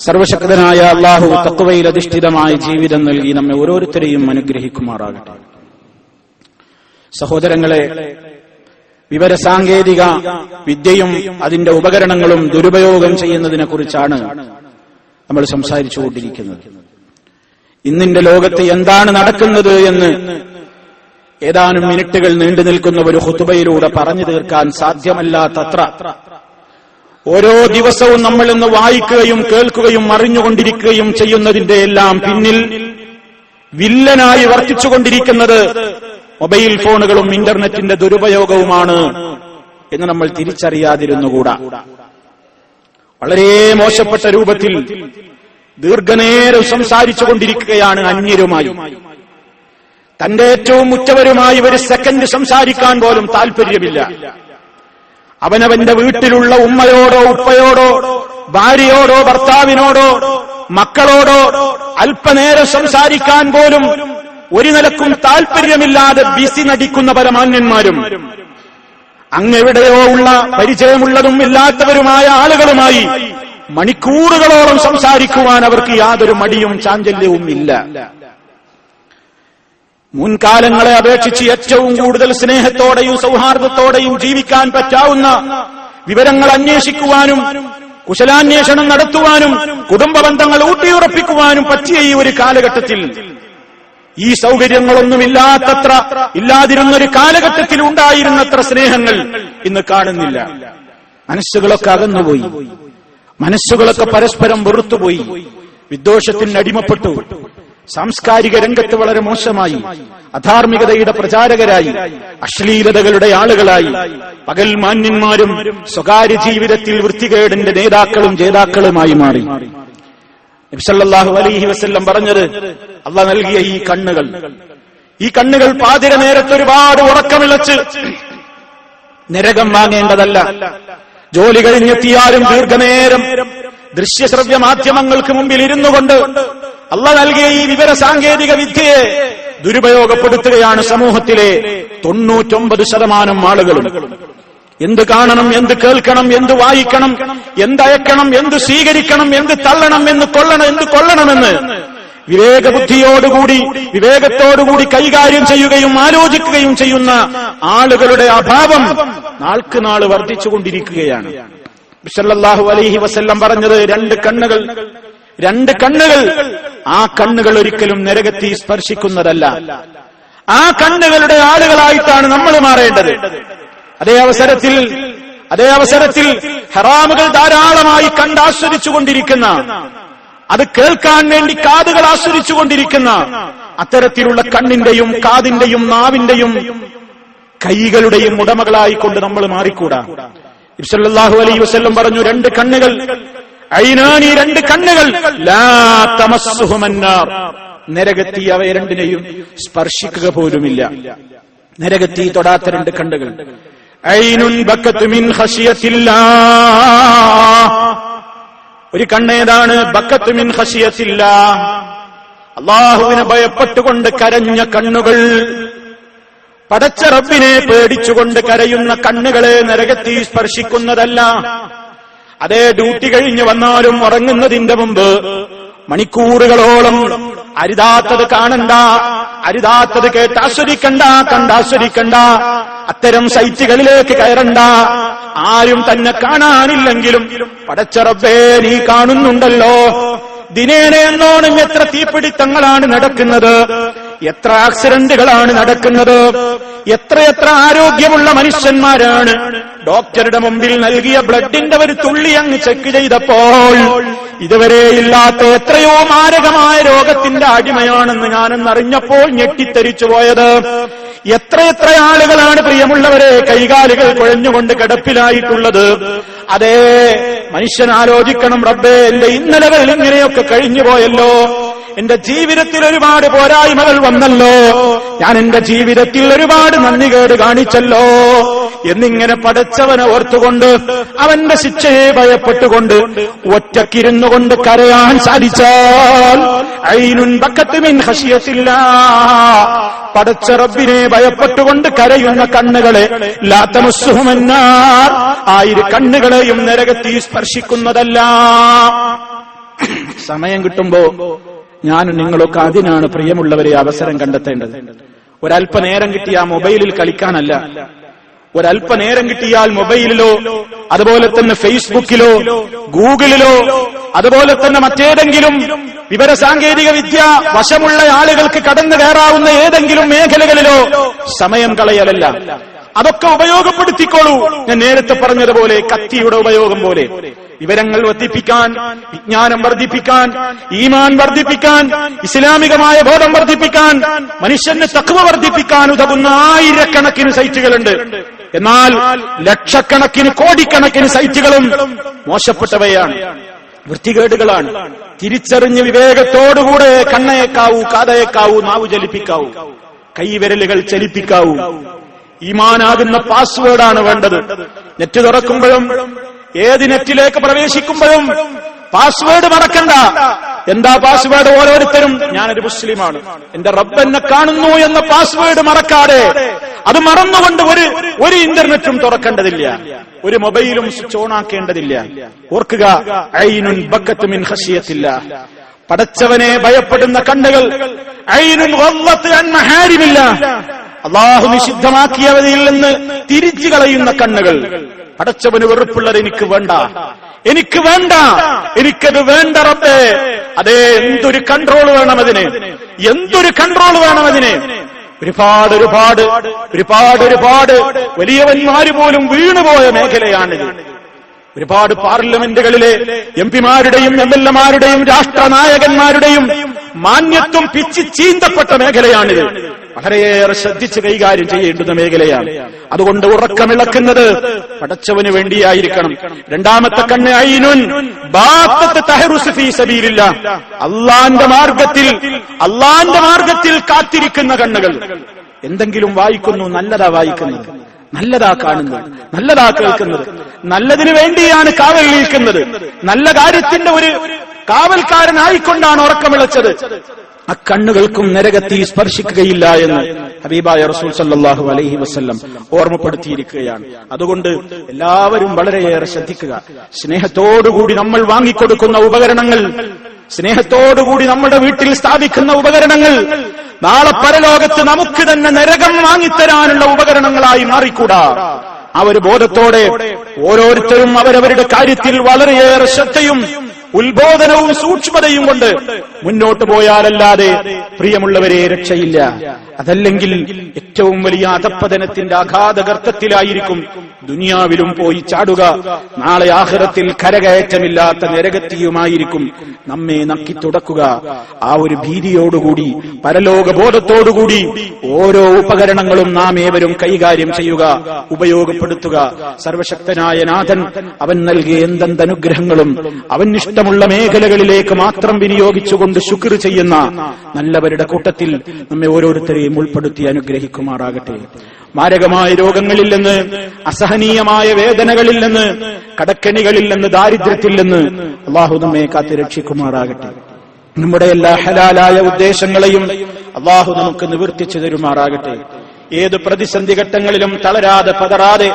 Speaker 1: സർവശക്തനായ അല്ലാഹു തഖ്വയിൽ അധിഷ്ഠിതമായ ജീവിതം നൽകി നമ്മെ ഓരോരുത്തരെയും അനുഗ്രഹിക്കുമാറാകട്ടെ. സഹോദരങ്ങളെ, വിവര സാങ്കേതിക വിദ്യയും അതിന്റെ ഉപകരണങ്ങളും ദുരുപയോഗം ചെയ്യുന്നതിനെ കുറിച്ചാണ് നമ്മൾ സംസാരിച്ചുകൊണ്ടിരിക്കുന്നത്. ഇന്നിന്റെ ലോകത്ത് എന്താണ് നടക്കുന്നത് എന്ന് ഏതാനും മിനിറ്റുകൾ നീണ്ടു നിൽക്കുന്ന ഒരു ഖുതുബയിലൂടെ പറഞ്ഞു തീർക്കാൻ സാധ്യമല്ലാത്തത്ര ഓരോ ദിവസവും നമ്മൾ ഇന്ന് വായിക്കുകയും കേൾക്കുകയും അറിഞ്ഞുകൊണ്ടിരിക്കുകയും ചെയ്യുന്നതിന്റെ എല്ലാം പിന്നിൽ വില്ലനായി വർത്തിച്ചുകൊണ്ടിരിക്കുന്നത് മൊബൈൽ ഫോണുകളും ഇന്റർനെറ്റിന്റെ ദുരുപയോഗവുമാണ് എന്ന് നമ്മൾ തിരിച്ചറിയാതിരുന്നുകൂടാ. വളരെ മോശപ്പെട്ട രൂപത്തിൽ ദീർഘനേരം സംസാരിച്ചുകൊണ്ടിരിക്കുകയാണ് അന്യരുമായി. തന്റെ ഏറ്റവും ഉറ്റവരുമായി ഒരു സെക്കൻഡ് സംസാരിക്കാൻ പോലും താല്പര്യമില്ല. അവനവന്റെ വീട്ടിലുള്ള ഉമ്മയോടോ ഉപ്പയോടോ ഭാര്യയോടോ ഭർത്താവിനോടോ മക്കളോടോ അല്പനേരം സംസാരിക്കാൻ പോലും ഒരു നിലക്കും താല്പര്യമില്ലാതെ ബിസി നടിക്കുന്ന പല മാന്യന്മാരും അങ്ങെവിടെയോ ഉള്ള പരിചയമുള്ളതും ഇല്ലാത്തവരുമായ ആളുകളുമായി മണിക്കൂറുകളോളം സംസാരിക്കുവാൻ അവർക്ക് യാതൊരു മടിയും ചാഞ്ചല്യവും ഇല്ല. മുൻകാലങ്ങളെ അപേക്ഷിച്ച് ഏറ്റവും കൂടുതൽ സ്നേഹത്തോടെയും സൗഹാർദ്ദത്തോടെയും ജീവിക്കാൻ പറ്റാവുന്ന, വിവരങ്ങൾ അന്വേഷിക്കുവാനും കുശലാന്വേഷണം നടത്തുവാനും കുടുംബ ബന്ധങ്ങൾ ഊട്ടിയുറപ്പിക്കുവാനും പറ്റിയ ഈ ഒരു കാലഘട്ടത്തിൽ, ഈ സൗകര്യങ്ങളൊന്നുമില്ലാത്തത്ര ഇല്ലാതിരുന്നൊരു കാലഘട്ടത്തിൽ ഉണ്ടായിരുന്നത്ര സ്നേഹങ്ങൾ ഇന്ന് കാണുന്നില്ല. മനസ്സുകളൊക്കെ അകന്നുപോയി, മനസ്സുകളൊക്കെ പരസ്പരം വെറുത്തുപോയി, വിദ്വേഷത്തിന് അടിമപ്പെട്ടു, സാംസ്കാരിക രംഗത്ത് വളരെ മോശമായി, അധാർമികതയുടെ പ്രചാരകരായി, അശ്ലീലതകളുടെ ആളുകളായി, പകൽ മാന്യന്മാരും സ്വകാര്യ ജീവിതത്തിൽ വൃത്തികേടിന്റെ നേതാക്കളും ജേതാക്കളുമായി മാറി. നബി സല്ലല്ലാഹു അലൈഹി വസല്ലം പറഞ്ഞത്, അല്ലാഹ് നൽകിയ ഈ കണ്ണുകൾ പാതിര നേരത്ത് ഒരുപാട് ഉറക്കമിളച്ച് നരകം വാങ്ങേണ്ടതല്ല. ജോലി കഴിഞ്ഞെത്തിയാലും ദീർഘനേരം ദൃശ്യശ്രവ്യ മാധ്യമങ്ങൾക്ക് മുമ്പിൽ ഇരുന്നു കൊണ്ട് അല്ലാഹ് നൽകിയ ഈ വിവര സാങ്കേതിക വിദ്യയെ ദുരുപയോഗപ്പെടുത്തുകയാണ് സമൂഹത്തിലെ 99% ആളുകളും. എന്ത് കാണണം, എന്ത് കേൾക്കണം, എന്ത് വായിക്കണം, എന്തയക്കണം, എന്ത് സ്വീകരിക്കണം, എന്ത് തള്ളണം, എന്ത് കൊള്ളണമെന്ന് വിവേകത്തോടുകൂടി കൈകാര്യം ചെയ്യുകയും ആലോചിക്കുകയും ചെയ്യുന്ന ആളുകളുടെ അഭാവം നാൾക്ക് നാൾ വർദ്ധിച്ചുകൊണ്ടിരിക്കുകയാണ്. സല്ലല്ലാഹു അലൈഹി വസല്ലം പറഞ്ഞത്, രണ്ട് കണ്ണുകൾ ആ കണ്ണുകൾ ഒരിക്കലും നരകത്തിൽ സ്പർശിക്കുന്നതല്ല. ആ കണ്ണുകളുടെ ആളുകളായിട്ടാണ് നമ്മൾ മാറേണ്ടത്. അതേ അവസരത്തിൽ ഹറാമുകൾ ധാരാളമായി കണ്ടാസ്വദിച്ചുകൊണ്ടിരിക്കുന്ന, അത് കേൾക്കാൻ വേണ്ടി കാതുകൾ ആസ്വദിച്ചുകൊണ്ടിരിക്കുന്ന അത്തരത്തിലുള്ള കണ്ണിന്റെയും കാതിന്റെയും നാവിന്റെയും കൈകളുടെയും ഉടമകളായിക്കൊണ്ട് നമ്മൾ മാറിക്കൂടാ. നബി സല്ലല്ലാഹു അലൈഹി വസല്ലം പറഞ്ഞു, രണ്ട് കണ്ണുകൾ ലാ തമസ്സുഹുമന്നാർ, നരകത്തി അവയെ രണ്ടിനെയും സ്പർശിക്കുക പോലുമില്ല. നരകത്തി തൊടാത്ത രണ്ട് കണ്ണുകൾ. ഐനുൻ ബക്കത്ത് മിൻ ഖശിയത്തില്ലാഹ്, ഒരു കണ്ണേതാണ്? ബക്കത്ത് മിൻ ഖശിയത്തില്ലാഹ്, അല്ലാഹുവിനെ ഭയപ്പെട്ടുകൊണ്ട് കരഞ്ഞ കണ്ണുകൾ. പടച്ച റബ്ബിനെ പേടിച്ചുകൊണ്ട് കരയുന്ന കണ്ണുകളെ നരകത്തി സ്പർശിക്കുന്നതല്ല. അതേ ഡ്യൂട്ടി കഴിഞ്ഞ് വന്നാലും ഉറങ്ങുന്നതിന്റെ മുമ്പ് മണിക്കൂറുകളോളം അരുതാത്തത് കാണണ്ട, അരുതാത്തത് കണ്ടാസ്വദിക്കണ്ട, അത്തരം സൈറ്റുകളിലേക്ക് കയറണ്ട. ആരും തന്നെ കാണാനില്ലെങ്കിലും പടച്ച റബ്ബേ നീ കാണുന്നുണ്ടല്ലോ. ദിനേന എന്നോണം എത്ര തീപിടിത്തങ്ങളാണ് നടക്കുന്നത്, എത്ര ആക്സിഡന്റുകളാണ് നടക്കുന്നത്, എത്രയെത്ര ആരോഗ്യമുള്ള മനുഷ്യന്മാരാണ് ഡോക്ടറുടെ മുമ്പിൽ നൽകിയ ബ്ലഡിന്റെ ഒരു തുള്ളി അങ്ങ് ചെക്ക് ചെയ്തപ്പോൾ ഇതുവരെ ഇല്ലാത്ത എത്രയോ മാരകമായ രോഗത്തിന്റെ അടിമയാണെന്ന് ഞാനെന്നറിഞ്ഞപ്പോൾ ഞെട്ടിത്തെരിച്ചു പോയത്. എത്രയെത്ര ആളുകളാണ് പ്രിയമുള്ളവരെ കൈകാലുകൾ കുഴഞ്ഞുകൊണ്ട് കിടപ്പിലായിട്ടുള്ളത്. അതേ മനുഷ്യൻ ആലോചിക്കണം, റബ്ബേ എന്റെ ഇന്നലകൾ ഇങ്ങനെയൊക്കെ കഴിഞ്ഞു പോയല്ലോ, എന്റെ ജീവിതത്തിൽ ഒരുപാട് പോരായ്മകൾ വന്നല്ലോ, ഞാൻ എന്റെ ജീവിതത്തിൽ ഒരുപാട് നന്ദികേട് കാണിച്ചല്ലോ എന്നിങ്ങനെ പടച്ചവനെ ഓർത്തുകൊണ്ട് അവന്റെ ശിക്ഷയെ ഭയപ്പെട്ടുകൊണ്ട് ഒറ്റക്കിരുന്നു കൊണ്ട് കരയാൻ സാധിച്ചാൽ ഐനുൻ ബക്കത്ത് മിൻ ഖശിയത്തില്ലാഹ്, പടച്ച റബ്ബിനെ ഭയപ്പെട്ടുകൊണ്ട് കരയുന്ന കണ്ണുകളെ ലാ തമസ്സുഹുമന്നാർ, കണ്ണുകളെയും നരകത്തിൽ സ്പർശിക്കുന്നതല്ല. സമയം കിട്ടുമ്പോ ഞാനും നിങ്ങളൊക്കെ അതിനാണ് പ്രിയമുള്ളവരെ അവസരം കണ്ടെത്തേണ്ടത്. ഒരല്പനേരം കിട്ടിയ മൊബൈലിൽ കളിക്കാനല്ല, ഒരല്പനേരം കിട്ടിയാൽ മൊബൈലിലോ അതുപോലെ തന്നെ ഫേസ്ബുക്കിലോ ഗൂഗിളിലോ അതുപോലെ തന്നെ മറ്റേതെങ്കിലും വിവര സാങ്കേതിക വിദ്യ വശമുള്ള ആളുകൾക്ക് കടന്നു കയറാവുന്ന ഏതെങ്കിലും മേഖലകളിലോ സമയം കളയലല്ല. അതൊക്കെ ഉപയോഗപ്പെടുത്തിക്കോളൂ. ഞാൻ നേരത്തെ പറഞ്ഞതുപോലെ കത്തിയുടെ ഉപയോഗം പോലെ വിവരങ്ങൾ വർദ്ധിപ്പിക്കാൻ, വിജ്ഞാനം വർദ്ധിപ്പിക്കാൻ, ഈമാൻ വർദ്ധിപ്പിക്കാൻ, ഇസ്ലാമികമായ ബോധം വർദ്ധിപ്പിക്കാൻ, മനുഷ്യന് തഖ്വ വർദ്ധിപ്പിക്കാൻ ഉതകുന്ന ആയിരക്കണക്കിന് സൈറ്റുകളുണ്ട്. എന്നാൽ ലക്ഷക്കണക്കിന് കോടിക്കണക്കിന് സൈറ്റുകളും മോശപ്പെട്ടവയാണ്, വൃത്തികേടുകളാണ്. തിരിച്ചറിഞ്ഞ് വിവേകത്തോടുകൂടെ കണ്ണയേക്കാവൂ, കാതയേക്കാവൂ, നാവു ചലിപ്പിക്കാവൂ, കൈവിരലുകൾ ചലിപ്പിക്കാവൂ. ഈമാനാകുന്ന പാസ്വേഡാണ് വേണ്ടത്. നെറ്റ് തുറക്കുമ്പോഴും ഏത് നെറ്റിലേക്ക് പ്രവേശിക്കുമ്പോഴും പാസ്വേഡ് മറക്കണ്ട. എന്താ പാസ്വേഡ്? ഓരോരുത്തരും ഞാനൊരു മുസ്ലിമാണ്, എന്റെ റബ്ബ് എന്നെ കാണുന്നു എന്ന പാസ്വേഡ് മറക്കാതെ, അത് മറന്നുകൊണ്ട് ഒരു ഇന്റർനെറ്റും തുറക്കേണ്ടതില്ല, ഒരു മൊബൈലും സ്വിച്ച് ഓൺ ആക്കേണ്ടതില്ല. ഓർക്കുക, ഐനുൻ ബക്കത്ത് മിൻ ഖശിയത്തില്ലാഹ്, പടച്ചവനെ ഭയപ്പെടുന്ന കണ്ണുകൾ. ഐനുൻ ഗല്ലത്ത് അൻ മഹാരിമില്ലാഹ്, അല്ലാഹു നിഷിദ്ധമാക്കിയവയിൽ നിന്ന് തിരിച്ചു കളയുന്ന കണ്ണുകൾ. പടച്ചവന് വെറുപ്പുള്ളത് എനിക്ക് വേണ്ട, എനിക്കത് വേണ്ട റബ്ബേ. അതേ, എന്തൊരു കൺട്രോൾ വേണം അതിന്, എന്തൊരു കൺട്രോൾ വേണം അതിന്. ഒരുപാട് വലിയവന്മാര് പോലും വീണുപോയ മേഖലയാണിത്. ഒരുപാട് പാർലമെന്റുകളിലെ എംപിമാരുടെയും എംഎൽഎമാരുടെയും രാഷ്ട്രനായകന്മാരുടെയും മാന്യത്വം പിച്ചി ചീന്തപ്പെട്ട മേഖലയാണിത്. വളരെയേറെ ശ്രദ്ധിച്ച് കൈകാര്യം ചെയ്യേണ്ടുന്ന മേഖലയാണ്. അതുകൊണ്ട് ഉറക്കമിളക്കുന്നത് പടച്ചവന് വേണ്ടിയായിരിക്കണം. രണ്ടാമത്തെ കണ്ണ് ഐനുൻ ബാത്തത്ത് തഹറുസ് ഫീ സബീലില്ലാഹ്, അള്ളാന്റെ മാർഗത്തിൽ കാത്തിരിക്കുന്ന കണ്ണുകൾ. എന്തെങ്കിലും വായിക്കുന്നു, നല്ലതാ വായിക്കുന്നത്, നല്ലതാ കാണുന്നത്, നല്ലതാ കേൾക്കുന്നത്, നല്ലതിനു വേണ്ടിയാണ് കാവൽ നിൽക്കുന്നത്, നല്ല കാര്യത്തിന്റെ ഒരു കാവൽക്കാരനായിക്കൊണ്ടാണ് ഉറക്കമിളച്ചത്. അക്കണ്ണുകൾക്കും നരകത്തിൽ സ്പർശിക്കുകയില്ല എന്ന് ഹബീബായ റസൂൽ സല്ലല്ലാഹു അലൈഹി വസല്ലം ഓർമ്മപ്പെടുത്തിയിരിക്കുകയാണ്. അതുകൊണ്ട് എല്ലാവരും വളരെയേറെ ശ്രദ്ധിക്കുക. സ്നേഹത്തോടുകൂടി നമ്മൾ വാങ്ങിക്കൊടുക്കുന്ന ഉപകരണങ്ങൾ, സ്നേഹത്തോടുകൂടി നമ്മുടെ വീട്ടിൽ സ്ഥാപിക്കുന്ന ഉപകരണങ്ങൾ നാളെ പരലോകത്ത് നമുക്ക് തന്നെ നരകം വാങ്ങിത്തരാനുള്ള ഉപകരണങ്ങളായി മാറിക്കൂടാ. ആ ഒരു ബോധത്തോടെ ഓരോരുത്തരും അവരവരുടെ കാര്യത്തിൽ വളരെയേറെ ശ്രദ്ധയും ഉത്ബോധനവും സൂക്ഷ്മതയും കൊണ്ട് മുന്നോട്ട് പോയാലല്ലാതെ പ്രിയമുള്ളവരെ രക്ഷയില്ല. അതല്ലെങ്കിൽ ഏറ്റവും വലിയ അധപ്പതനത്തിന്റെ അഗാധഗർത്തത്തിലായിരിക്കും ദുനിയാവിലും പോയി ചാടുക. നാളെ ആഖിറത്തിൽ കരകയറ്റമില്ലാത്ത നരകത്തിയുമായിരിക്കും നമ്മെ നക്കി തുടക്കുക. ആ ഒരു ഭീതിയോടുകൂടി, പരലോക ബോധത്തോടുകൂടി ഓരോ ഉപകരണങ്ങളും നാം ഏവരും കൈകാര്യം ചെയ്യുക, ഉപയോഗപ്പെടുത്തുക. സർവശക്തനായ നാഥൻ അവൻ നൽകിയ എന്തെന്തനുഗ്രഹങ്ങളും അവൻ ഇഷ്ടമുള്ള മേഖലകളിലേക്ക് മാത്രം വിനിയോഗിച്ചുകൊണ്ട് ശുക്ർ ചെയ്യുന്ന നല്ലവരുടെ കൂട്ടത്തിൽ നമ്മെ ഓരോരുത്തരെയും ഉൾപ്പെടുത്തി അനുഗ്രഹിക്കുമാറാകട്ടെ. മാരകമായ രോഗങ്ങളിൽ നിന്ന്, അസഹനീയമായ വേദനകളിൽ നിന്ന്, കടക്കെണികളിൽ നിന്ന്, ദാരിദ്ര്യത്തിൽ നിന്ന് അള്ളാഹു നമ്മെ കാത്ത് രക്ഷിക്കുമാറാകട്ടെ. നമ്മുടെ എല്ലാ ഹലാലായ ഉദ്ദേശങ്ങളെയും അള്ളാഹു നമുക്ക് നിവർത്തിച്ചു തരുമാറാകട്ടെ. ഏത് പ്രതിസന്ധി ഘട്ടങ്ങളിലും തളരാതെ പതറാതെ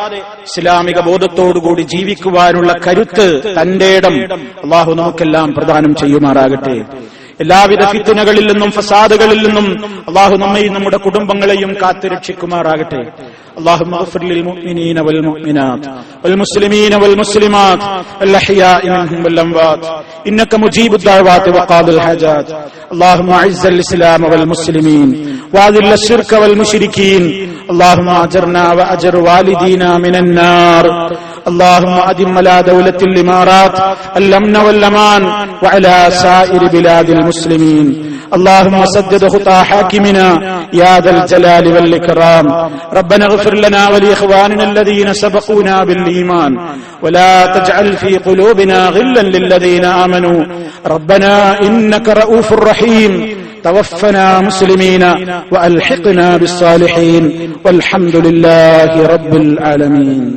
Speaker 1: ഇസ്ലാമിക ബോധത്തോടുകൂടി ജീവിക്കുവാനുള്ള കരുത്ത്, തന്റെ ഇടം അള്ളാഹു നമുക്കെല്ലാം പ്രദാനം ചെയ്യുമാറാകട്ടെ. എല്ലാവിധ ഫിത്നകളിൽ നിന്നും ഫസാദുകളിൽ നിന്നും അള്ളാഹു നമ്മയും നമ്മുടെ കുടുംബങ്ങളെയും കാത്തു രക്ഷിക്കുമാറാകട്ടെ. اللهم اغفر للمؤمنين والمؤمنات والمسلمين والمسلمات الأحياء منهم والأموات إنك مجيب الدعوات وقاضي الحاجات. اللهم أعز الإسلام والمسلمين وأذل الشرك والمشركين. اللهم أجرنا وأجر والدينا من النار. اللهم أدم على دولة الإمارات الأمن والأمان وعلى سائر بلاد المسلمين. اللهم سدد خطى حاكمنا يا ذا الجلال والإكرام. ربنا اغفر لنا ولإخواننا الذين سبقونا بالإيمان ولا تجعل في قلوبنا غلا للذين آمنوا ربنا إنك رؤوف رحيم. توفنا مسلمين وألحقنا بالصالحين والحمد لله رب العالمين.